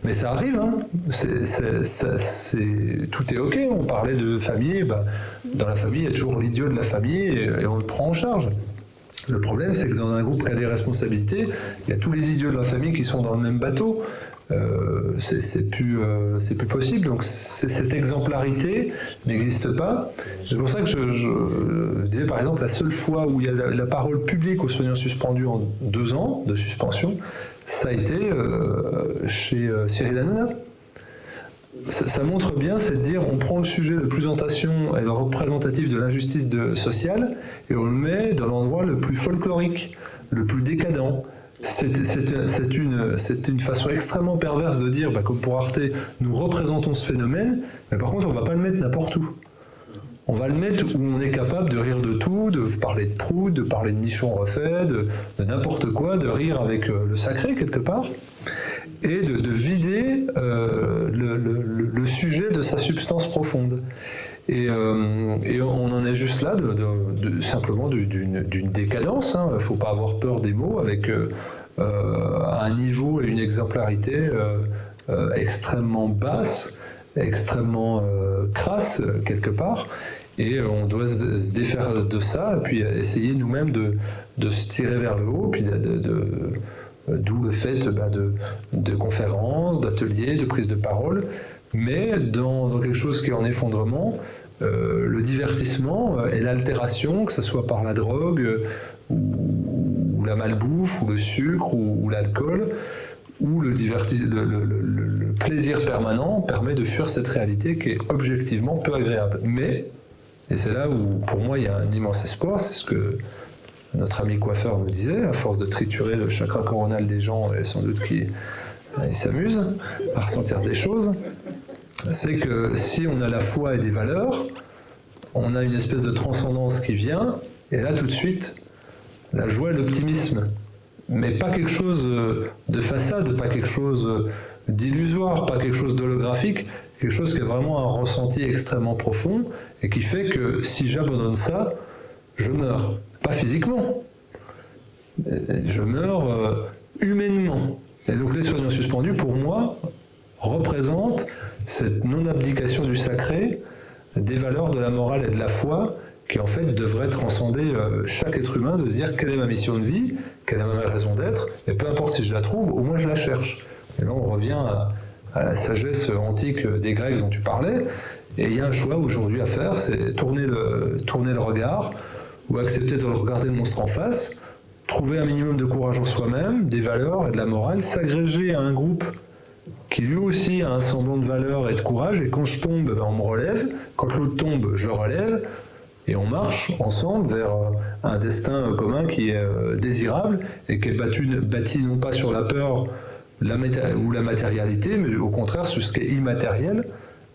Mais ça arrive, hein. Tout est ok. On parlait de famille, dans la famille, il y a toujours l'idiot de la famille et on le prend en charge. Le problème, c'est que dans un groupe qui a des responsabilités, il y a tous les idiots de la famille qui sont dans le même bateau. C'est plus possible. Donc cette exemplarité n'existe pas. C'est pour ça que je disais, par exemple, la seule fois où il y a la parole publique aux soignants suspendus en 2 ans de suspension, ça a été chez Cyril Hanouna. Ça montre bien, c'est de dire, on prend le sujet de présentation et le représentatif de l'injustice sociale et on le met dans l'endroit le plus folklorique, le plus décadent. C'est une façon extrêmement perverse de dire, comme pour Arte, nous représentons ce phénomène, mais par contre on ne va pas le mettre n'importe où. On va le mettre où on est capable de rire de tout, de parler de Proust, de parler de Nichon refait, de n'importe quoi, de rire avec le sacré quelque part, et de vider le sujet de sa substance profonde. Et on en est juste là, simplement d'une décadence. Il ne faut pas avoir peur des mots, avec un niveau et une exemplarité extrêmement basse, extrêmement crasse quelque part. Et on doit se défaire de ça, et puis essayer nous-mêmes de se tirer vers le haut, puis d'où le fait de conférences, d'ateliers, de prises de parole, mais dans quelque chose qui est en effondrement, le divertissement et l'altération, que ce soit par la drogue, ou la malbouffe, ou le sucre, ou l'alcool, ou le plaisir permanent, permet de fuir cette réalité qui est objectivement peu agréable. Mais, et c'est là où pour moi il y a un immense espoir, c'est ce que notre ami coiffeur nous disait, à force de triturer le chakra coronal des gens, et sans doute qu'ils s'amusent à ressentir des choses, c'est que si on a la foi et des valeurs, on a une espèce de transcendance qui vient, et là tout de suite, la joie et l'optimisme. Mais pas quelque chose de façade, pas quelque chose d'illusoire, pas quelque chose d'holographique, quelque chose qui est vraiment un ressenti extrêmement profond, et qui fait que si j'abandonne ça, je meurs. Pas physiquement, je meurs humainement. Et donc les soignants suspendus, pour moi, représentent cette non-abdication du sacré, des valeurs de la morale et de la foi, qui en fait devrait transcender chaque être humain, de se dire quelle est ma mission de vie, quelle est ma raison d'être, et peu importe si je la trouve, au moins je la cherche. Et là on revient à la sagesse antique des Grecs dont tu parlais, et il y a un choix aujourd'hui à faire, c'est tourner le regard, ou accepter de regarder le monstre en face, trouver un minimum de courage en soi-même, des valeurs et de la morale, s'agréger à un groupe qui lui aussi a un semblant de valeur et de courage, et quand je tombe, on me relève, quand l'autre tombe, je le relève, et on marche ensemble vers un destin commun qui est désirable, et qui est bâti non pas sur la peur ou la matérialité, mais au contraire sur ce qui est immatériel,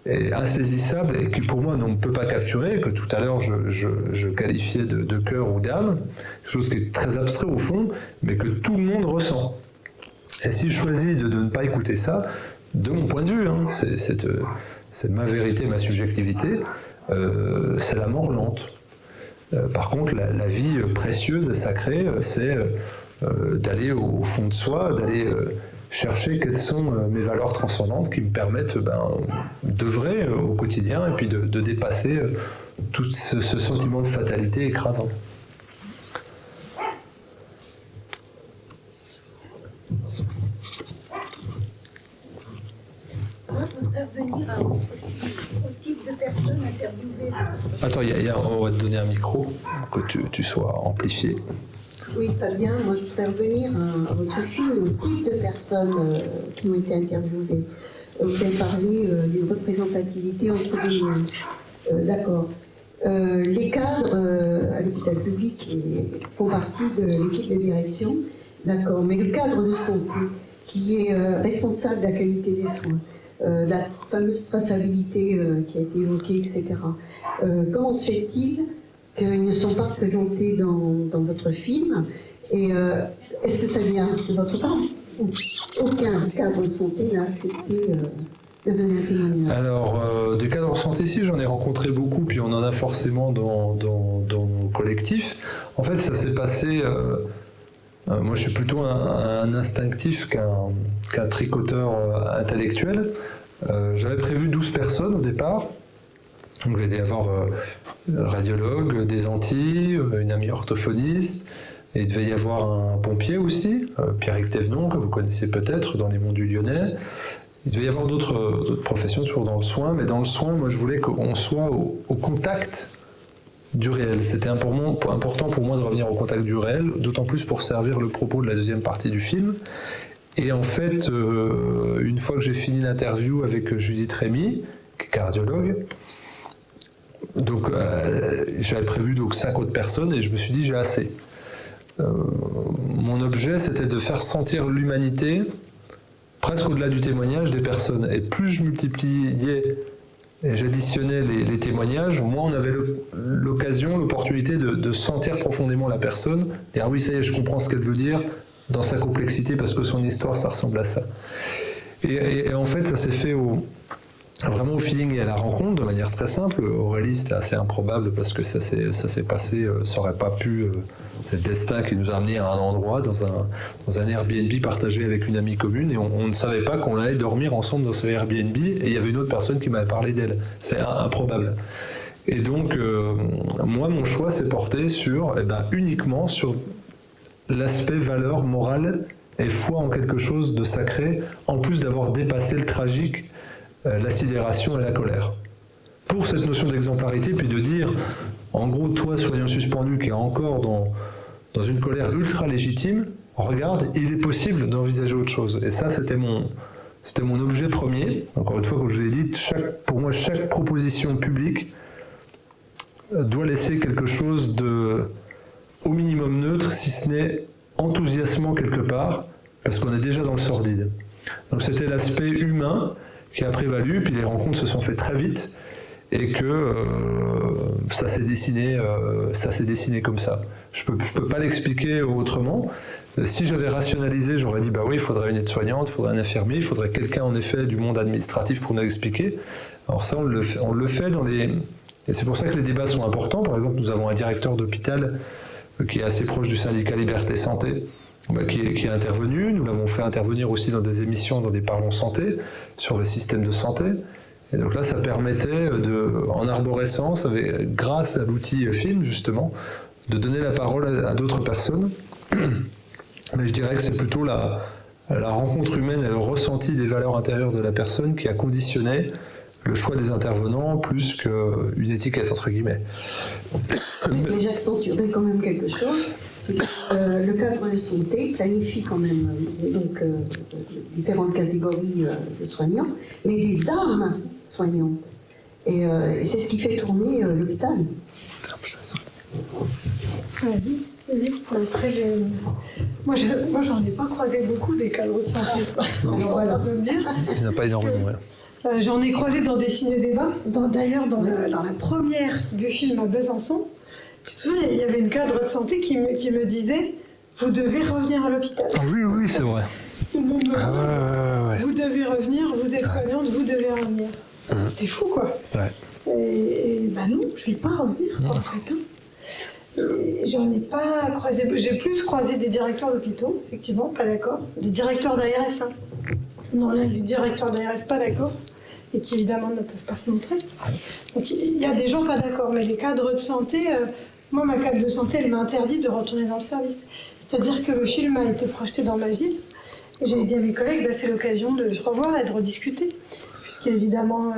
et insaisissable, et qui pour moi on ne peut pas capturer, que tout à l'heure je qualifiais de cœur ou d'âme, quelque chose qui est très abstrait au fond, mais que tout le monde ressent. Et si je choisis de ne pas écouter ça, de mon point de vue, c'est ma vérité, ma subjectivité, c'est la mort lente. Par contre, la vie précieuse et sacrée, c'est d'aller au fond de soi, d'aller chercher quelles sont mes valeurs transcendantes qui me permettent d'œuvrer au quotidien et puis de dépasser tout ce sentiment de fatalité écrasant. Moi, je voudrais revenir au type de personnes interviewées. Attends, on va te donner un micro pour que tu sois amplifié. Oui, Fabien, moi je voudrais revenir à votre film, au type de personnes qui ont été interviewées. Vous avez parlé d'une représentativité entre les mondes. D'accord. Les cadres à l'hôpital public font partie de l'équipe de direction. D'accord. Mais le cadre de santé, qui est responsable de la qualité des soins, la fameuse traçabilité qui a été évoquée, etc. Comment se fait-il qu'ils ne sont pas représentés dans votre film? Et est-ce que ça vient de votre part? Aucun cadre de santé n'a accepté de donner un témoignage. Alors, des cadres de santé, si, j'en ai rencontré beaucoup, puis on en a forcément dans nos collectifs. En fait, ça s'est passé Moi, je suis plutôt un instinctif qu'un tricoteur intellectuel. J'avais prévu 12 personnes au départ. Donc, il va y avoir radiologue, des Antilles, une amie orthophoniste, et il devait y avoir un pompier aussi, Pierrick Thévenon, que vous connaissez peut-être dans les monts du Lyonnais. Il devait y avoir d'autres professions, toujours dans le soin, mais dans le soin, moi, je voulais qu'on soit au contact du réel. C'était important pour moi de revenir au contact du réel, d'autant plus pour servir le propos de la deuxième partie du film. Et en fait, une fois que j'ai fini l'interview avec Judith Rémy, qui est cardiologue, donc j'avais prévu 5 autres personnes et je me suis dit j'ai assez. Mon objet, c'était de faire sentir l'humanité presque au-delà du témoignage des personnes. Et plus je multipliais et j'additionnais les témoignages, moins on avait l'occasion, l'opportunité de sentir profondément la personne, dire oui, ça y est, je comprends ce qu'elle veut dire dans sa complexité parce que son histoire, ça ressemble à ça. Et en fait, ça s'est fait vraiment au feeling et à la rencontre, de manière très simple. Aurélie, c'était assez improbable parce que ça s'est passé, ça n'aurait pas pu... c'est le destin qui nous a amenés à un endroit, dans un Airbnb partagé avec une amie commune, et on ne savait pas qu'on allait dormir ensemble dans ce Airbnb, et il y avait une autre personne qui m'avait parlé d'elle. C'est improbable. Et donc, moi, mon choix s'est porté uniquement sur l'aspect valeur morale et foi en quelque chose de sacré, en plus d'avoir dépassé le tragique, la sidération et la colère. Pour cette notion d'exemplarité, puis de dire, en gros, toi, soignant suspendu, qui est encore dans une colère ultra légitime, regarde, il est possible d'envisager autre chose. Et ça, c'était mon objet premier. Encore une fois, comme je vous l'ai dit, pour moi, chaque proposition publique doit laisser quelque chose de, au minimum neutre, si ce n'est enthousiasmant quelque part, parce qu'on est déjà dans le sordide. Donc c'était l'aspect humain qui a prévalu, puis les rencontres se sont faites très vite, et que ça s'est dessiné comme ça. Je peux pas l'expliquer autrement. Si j'avais rationalisé, j'aurais dit, bah oui, il faudrait une aide-soignante, il faudrait un infirmier, il faudrait quelqu'un, en effet, du monde administratif pour nous expliquer. Alors ça, on le fait dans les... Et c'est pour ça que les débats sont importants. Par exemple, nous avons un directeur d'hôpital qui est assez proche du syndicat Liberté Santé, qui est intervenu. Nous l'avons fait intervenir aussi dans des émissions, dans des Parlons Santé, sur le système de santé. Et donc là, ça permettait, en arborescence, grâce à l'outil film, justement, de donner la parole à d'autres personnes. Mais je dirais que c'est plutôt la rencontre humaine et le ressenti des valeurs intérieures de la personne qui a conditionné le choix des intervenants plus qu'une étiquette, entre guillemets. Mais j'accentuerai quand même quelque chose, c'est que le cadre de santé planifie quand même différentes catégories de soignants, mais des âmes soignantes. Et c'est ce qui fait tourner l'hôpital. Après, moi, j'en ai pas croisé beaucoup des cadres de santé. Alors, voilà, on peut me dire. Il n'y en a pas énormément, ouais. J'en ai croisé dans des ciné-débats. D'ailleurs, dans la première du film à Besançon, tu te souviens, il y avait une cadre de santé qui me disait « Vous devez revenir à l'hôpital. » Ah oui, c'est vrai. Tout le monde me dit « Vous devez revenir, vous êtes soignante, vous devez revenir. » C'est fou, quoi. Ouais. Et non, je ne vais pas revenir, en fait. J'en ai pas croisé. J'ai plus croisé des directeurs d'hôpitaux, effectivement, pas d'accord. Des directeurs d'ARS, hein. Non, là, des directeurs d'ARS pas d'accord, et qui évidemment ne peuvent pas se montrer. Donc il y a des gens pas d'accord, mais les cadres de santé, moi ma cadre de santé, elle m'a interdit de retourner dans le service. C'est-à-dire que le film a été projeté dans ma ville, et j'ai dit à mes collègues, c'est l'occasion de se revoir et de rediscuter, puisqu'évidemment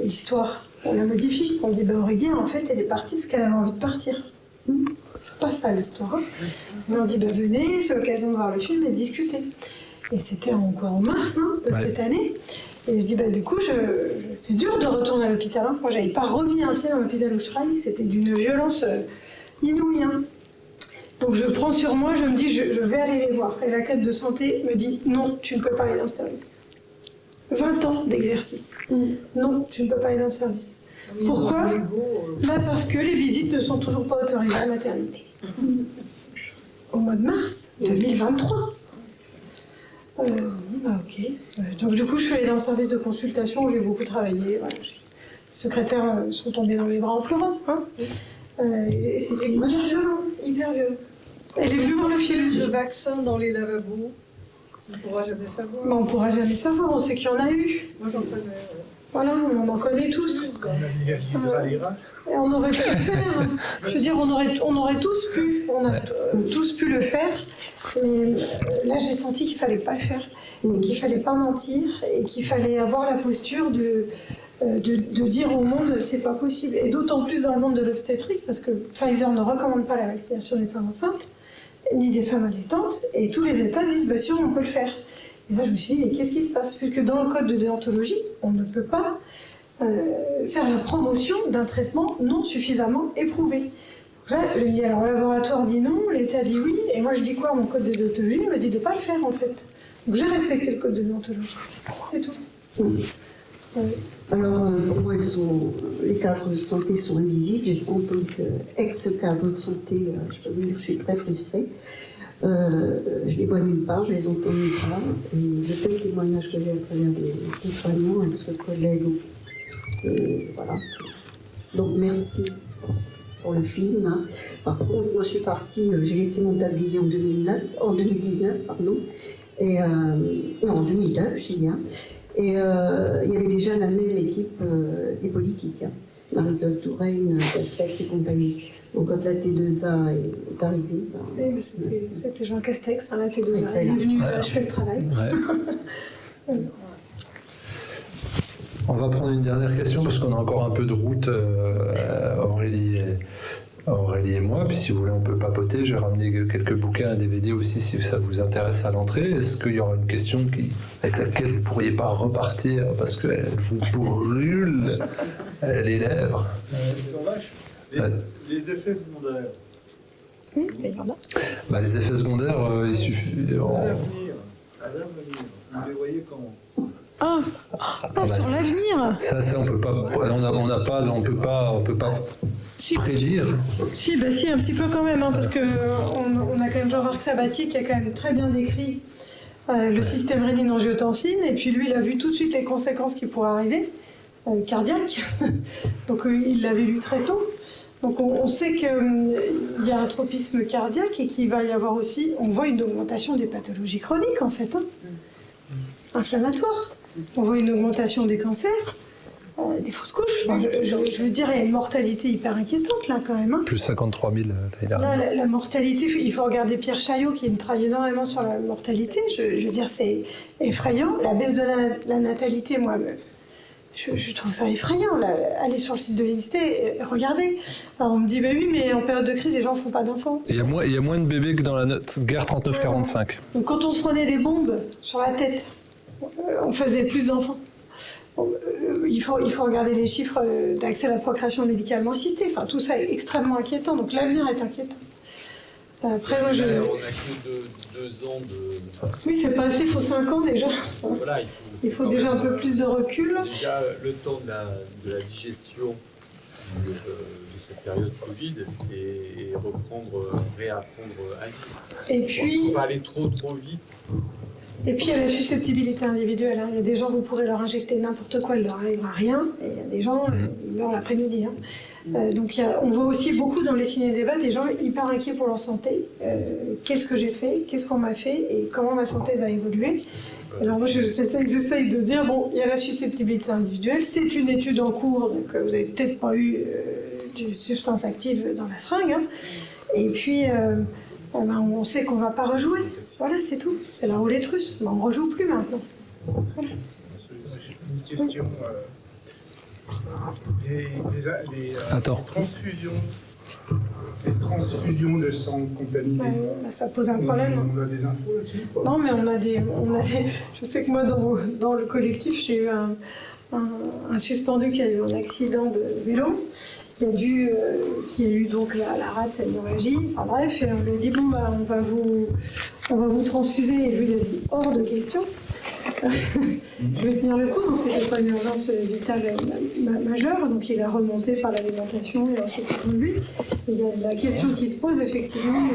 l'histoire, on la modifie. On dit, Aurélie, en fait, elle est partie parce qu'elle avait envie de partir. C'est pas ça l'histoire. Hein. Mais on dit, venez, c'est l'occasion de voir le film et de discuter. Et c'était en mars de cette année. Et je dis, du coup, c'est dur de retourner à l'hôpital. Hein. Moi, j'avais pas remis un pied dans l'hôpital où je travaillais. C'était d'une violence inouïe. Hein. Donc je prends sur moi, je me dis, je vais aller les voir. Et la cadre de santé me dit, non, tu ne peux pas aller dans le service. 20 ans d'exercice. Non, tu ne peux pas aller dans le service. Pourquoi ? Parce que les visites ne sont toujours pas autorisées à la maternité. Au mois de mars 2023. Ok. Donc du coup, je suis allée dans le service de consultation où j'ai beaucoup travaillé. Voilà. Les secrétaires sont tombés dans mes bras en pleurant. Hein. C'était hyper violent, hyper violent. Elle est venue voir le film de vaccins dans les lavabos. On ne pourra jamais savoir. On ne pourra jamais savoir, on sait qu'il y en a eu. Moi j'en connais. Voilà, on en connaît tous. Quand on a mis à l'IRA. Et on aurait pu le faire. Je veux dire, on aurait tous pu. On a tous pu le faire. Mais là, j'ai senti qu'il ne fallait pas le faire. Et qu'il ne fallait pas mentir. Et qu'il fallait avoir la posture de dire au monde c'est pas possible. Et d'autant plus dans le monde de l'obstétrique, parce que Pfizer ne recommande pas la vaccination des femmes enceintes, ni des femmes allaitantes. Et tous les États disent bah, si, on peut le faire. Et là, je me suis dit, mais qu'est-ce qui se passe? Puisque dans le code de déontologie, on ne peut pas faire la promotion d'un traitement non suffisamment éprouvé. Là, alors, le laboratoire dit non, l'État dit oui, et moi je dis quoi? Mon code de déontologie me dit de ne pas le faire en fait. Donc j'ai respecté le code de déontologie. C'est tout. Alors, pour moi, les cadres de santé sont invisibles. En tant qu'ex-cadre de santé, je peux vous dire que je suis très frustrée. Je les vois nulle part, je les entends nulle part. Et le tel témoignage que j'ai à travers des soignants, ex-collègues, voilà. Donc merci pour le film. Hein. Par contre, moi je suis partie, j'ai laissé mon tablier en 2019, et non, en 2009, je sais bien. Et il y avait déjà la même équipe des politiques, hein. Marisol Touraine, Castex et compagnie. Donc quand la T2A est arrivée... Oui, c'était Jean Castex, hein, la T2A. Il est venu achever le travail. Ouais. On va prendre une dernière question parce qu'on a encore un peu de route, Aurélie et moi. Puis si vous voulez, on peut papoter. J'ai ramené quelques bouquins, un DVD aussi si ça vous intéresse à l'entrée. Est-ce qu'il y aura une question avec laquelle vous ne pourriez pas repartir parce qu'elle vous brûle les lèvres? Les effets secondaires. Bah, les effets secondaires, il suffit. À l'avenir, vous les voyez comment? Sur l'avenir. Ça, on peut pas. On peut pas prédire. Si, un petit peu quand même, hein, parce que on a quand même Jean-Marc Sabatier qui a quand même très bien décrit le système rénine-angiotensine, et puis lui, il a vu tout de suite les conséquences qui pourraient arriver, cardiaques. Donc il l'avait lu très tôt. Donc on sait qu'il y a un tropisme cardiaque et qu'il va y avoir aussi, on voit une augmentation des pathologies chroniques en fait, hein, inflammatoires. On voit une augmentation des cancers, des fausses couches. Enfin, je veux dire, il y a une mortalité hyper inquiétante là quand même. Hein. Plus 53 000 l'année dernière. Là, la mortalité, il faut regarder Pierre Chaillot qui travaille énormément sur la mortalité. Je veux dire, c'est effrayant. La baisse de la natalité, moi, je trouve ça effrayant. Là. Allez sur le site de l'INSTE, regardez. Alors on me dit, bah oui, mais en période de crise, les gens ne font pas d'enfants. Il y a moins de bébés que dans la guerre 39-45. Donc quand on se prenait des bombes sur la tête, on faisait plus d'enfants. Il faut regarder les chiffres d'accès à la procréation médicalement assistée. Enfin, tout ça est extrêmement inquiétant. Donc l'avenir est inquiétant. Après, moi, on n'a que 2 ans de... Oui, c'est pas assez, il faut 5 ans déjà. Voilà, il faut déjà un peu plus de recul. Déjà le temps de la digestion de cette période Covid et réapprendre à vivre. Et puis... On ne peut pas aller trop vite. Et puis il y a la susceptibilité individuelle. Hein. Il y a des gens, vous pourrez leur injecter n'importe quoi, il ne leur arrivera rien. Et il y a des gens, ils meurent l'après-midi. Hein. Donc on voit aussi beaucoup dans les ciné-débats des gens hyper inquiets pour leur santé. Qu'est-ce que j'ai fait? Qu'est-ce qu'on m'a fait? Et comment ma santé va évoluer? Alors moi, j'essaye de dire, bon, il y a la susceptibilité individuelle. C'est une étude en cours, donc vous n'avez peut-être pas eu de substance active dans la seringue. Hein. Et puis, on sait qu'on ne va pas rejouer. Voilà, c'est tout. C'est la roulette russe. Mais on ne rejoue plus maintenant. Voilà. Une question. Des transfusions de sang contaminé. Ça pose un problème. On a des infos là-dessus? Non, mais on a des. Je sais que moi, dans le collectif, j'ai eu un suspendu qui a eu un accident de vélo, qui a eu donc la rate hémorragie. Enfin bref, et on lui a dit bon bah on va vous transfuser, et lui il a dit hors de question. Je vais tenir le coup, donc c'était pas une urgence vitale majeure, donc il a remonté par l'alimentation et ensuite pour lui. Il y a la question qui se pose effectivement,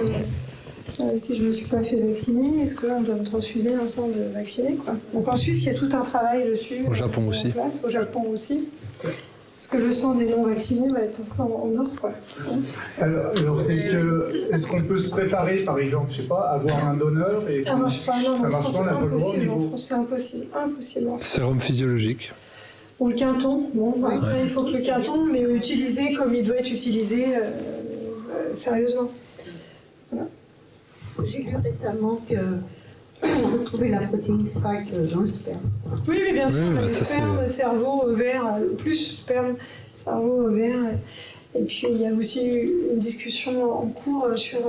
si je ne me suis pas fait vacciner, est-ce qu'on doit me transfuser un sang de vacciné quoi. Donc en Suisse, il y a tout un travail dessus. Au Japon aussi. Au Japon aussi. Parce que le sang des non-vaccinés va être un sang en or, quoi. Alors est-ce qu'on peut se préparer, par exemple, je sais pas, avoir un donneur et Ça marche pas, non, ça marche pas, on n'a pas le droit au niveau. c'est impossible, impossible. Sérum physiologique. Ou le quinton, bon, bah, après, il faut que le quinton, mais utilisé comme il doit être utilisé sérieusement. Voilà. J'ai lu récemment qu'on retrouvait la protéine spike dans le sperme. Oui, mais bien sûr, Oui, le ça, sperme, cerveau, ovaire, plus sperme, cerveau, ovaire. Et puis il y a aussi une discussion en cours sur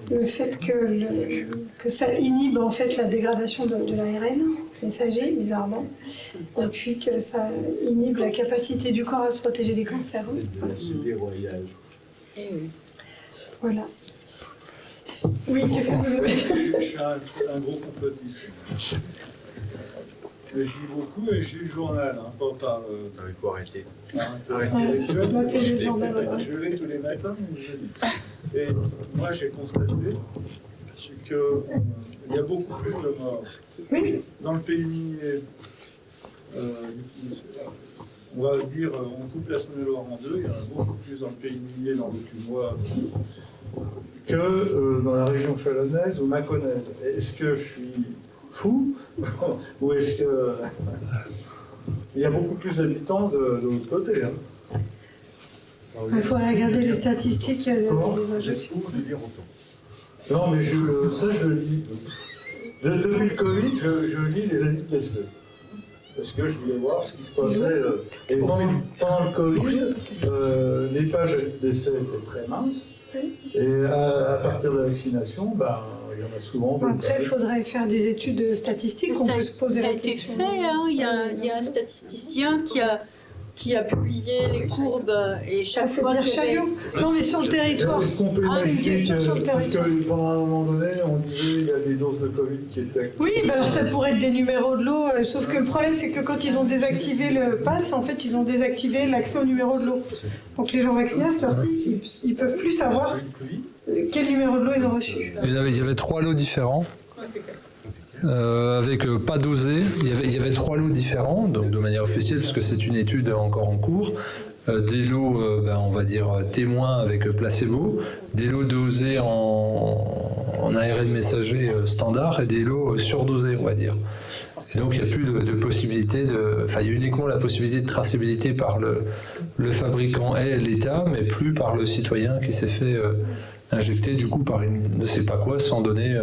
le fait que ça inhibe en fait la dégradation de l'ARN messager, bizarrement, et puis que ça inhibe la capacité du corps à se protéger des cancers. Voilà. Oui, qu'est-ce que vous voulez? Je suis un gros complotiste. Je lis beaucoup et je lis le journal, hein, pas par... il faut arrêter. Arrêtez le journal. Je lis tous les matins, mais je lis. Et moi, j'ai constaté qu'il y a beaucoup plus de morts. Oui. Dans le pays minier, on va dire, on coupe la Saône-et-Loire en deux, il y en a beaucoup plus dans le pays minier, dans le Cumois, que dans la région chalonnaise ou mâconnaise. Est-ce que je suis fou ou est-ce que il y a beaucoup plus d'habitants de l'autre côté, hein? Il faudrait regarder les statistiques des injections. Non, mais ça je le lis. Depuis le Covid, je lis les avis de décès. Parce que je voulais voir ce qui se passait. Et pendant le Covid, les pages avis de décès étaient très minces. Et à partir de la vaccination, il y en a souvent. Après, il faudrait faire des études statistiques. On peut se poser la question. Ça a été fait, hein. Il y a un statisticien qui a publié les courbes et chaque fois que Chaillot. Non, mais sur le territoire. Est-ce qu'on peut imaginer que pendant un moment donné, on disait qu'il y a des doses de Covid qui étaient... Oui, alors ça pourrait être des numéros de l'eau, sauf que le problème, c'est que quand ils ont désactivé le pass, en fait, ils ont désactivé l'accès au numéro de l'eau. Donc les gens vaccinés, à cette heure-ci, ils ne peuvent plus savoir quel numéro de l'eau ils ont reçu. Il y avait 3 lots différents. Avec pas dosé, il y avait 3 lots différents, donc de manière officielle, puisque c'est une étude encore en cours. Des lots, on va dire, témoins avec placebo, des lots dosés en ARN messager standard et des lots surdosés, on va dire. Et donc il n'y a plus de possibilité il y a uniquement la possibilité de traçabilité par le fabricant et l'État, mais plus par le citoyen qui s'est fait injecté du coup par une ne sais pas quoi sans donner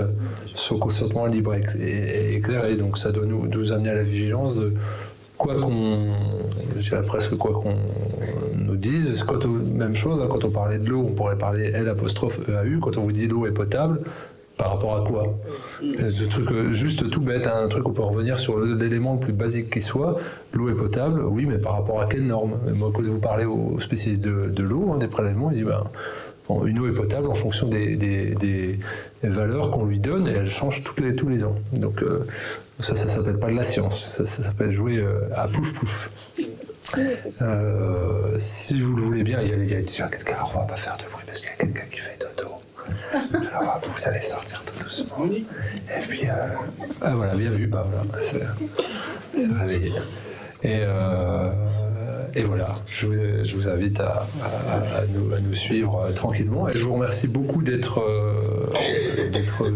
son consentement libre et éclairé. Donc ça doit nous amener à la vigilance de je dirais presque quoi qu'on nous dise. Même chose, hein, quand on parlait de l'eau, on pourrait parler L''EAU, quand on vous dit l'eau est potable, par rapport à quoi? Ce truc juste tout bête, hein, un truc où on peut revenir sur l'élément le plus basique qui soit, l'eau est potable, oui, mais par rapport à quelles normes? Moi, quand vous parlez aux spécialistes de l'eau, hein, des prélèvements, il dit une eau est potable en fonction des valeurs qu'on lui donne et elle change tous les ans. Donc ça s'appelle pas de la science, ça s'appelle jouer à plouf plouf. Si vous le voulez bien, il y a déjà quelqu'un, alors on va pas faire de bruit parce qu'il y a quelqu'un qui fait dodo. Alors vous allez sortir tout doucement. Et puis voilà, bien vu, voilà, c'est réveillé. Et voilà, je vous invite à nous suivre tranquillement. Et je vous remercie beaucoup d'être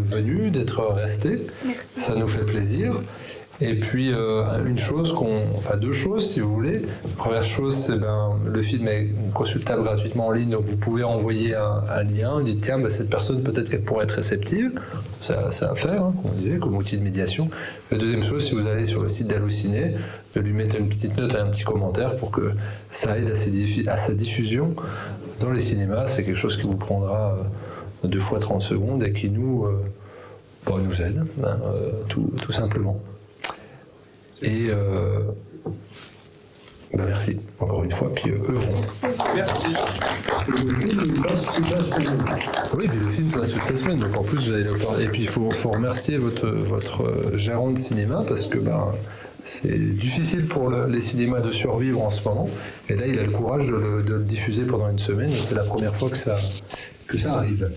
venu, d'être resté. Merci. Ça nous fait plaisir. Et puis deux choses si vous voulez. La première chose, c'est le film est consultable gratuitement en ligne, donc vous pouvez envoyer un lien, dites tiens, cette personne peut-être qu'elle pourrait être réceptive. C'est à faire, hein, comme on disait, comme outil de médiation. La deuxième chose, si vous allez sur le site d'Allociné, de lui mettre une petite note et un petit commentaire pour que ça aide à sa diffusion dans les cinémas. C'est quelque chose qui vous prendra 2 fois 30 secondes et qui nous aide, tout simplement. Et merci encore une fois, puis œuvrons. Merci. Oui, puis le film passe toute la semaine, donc en plus vous allez le voir. Et puis il faut remercier votre gérant de cinéma parce que c'est difficile pour les cinémas de survivre en ce moment. Et là, il a le courage de le diffuser pendant une semaine. Et c'est la première fois que ça arrive.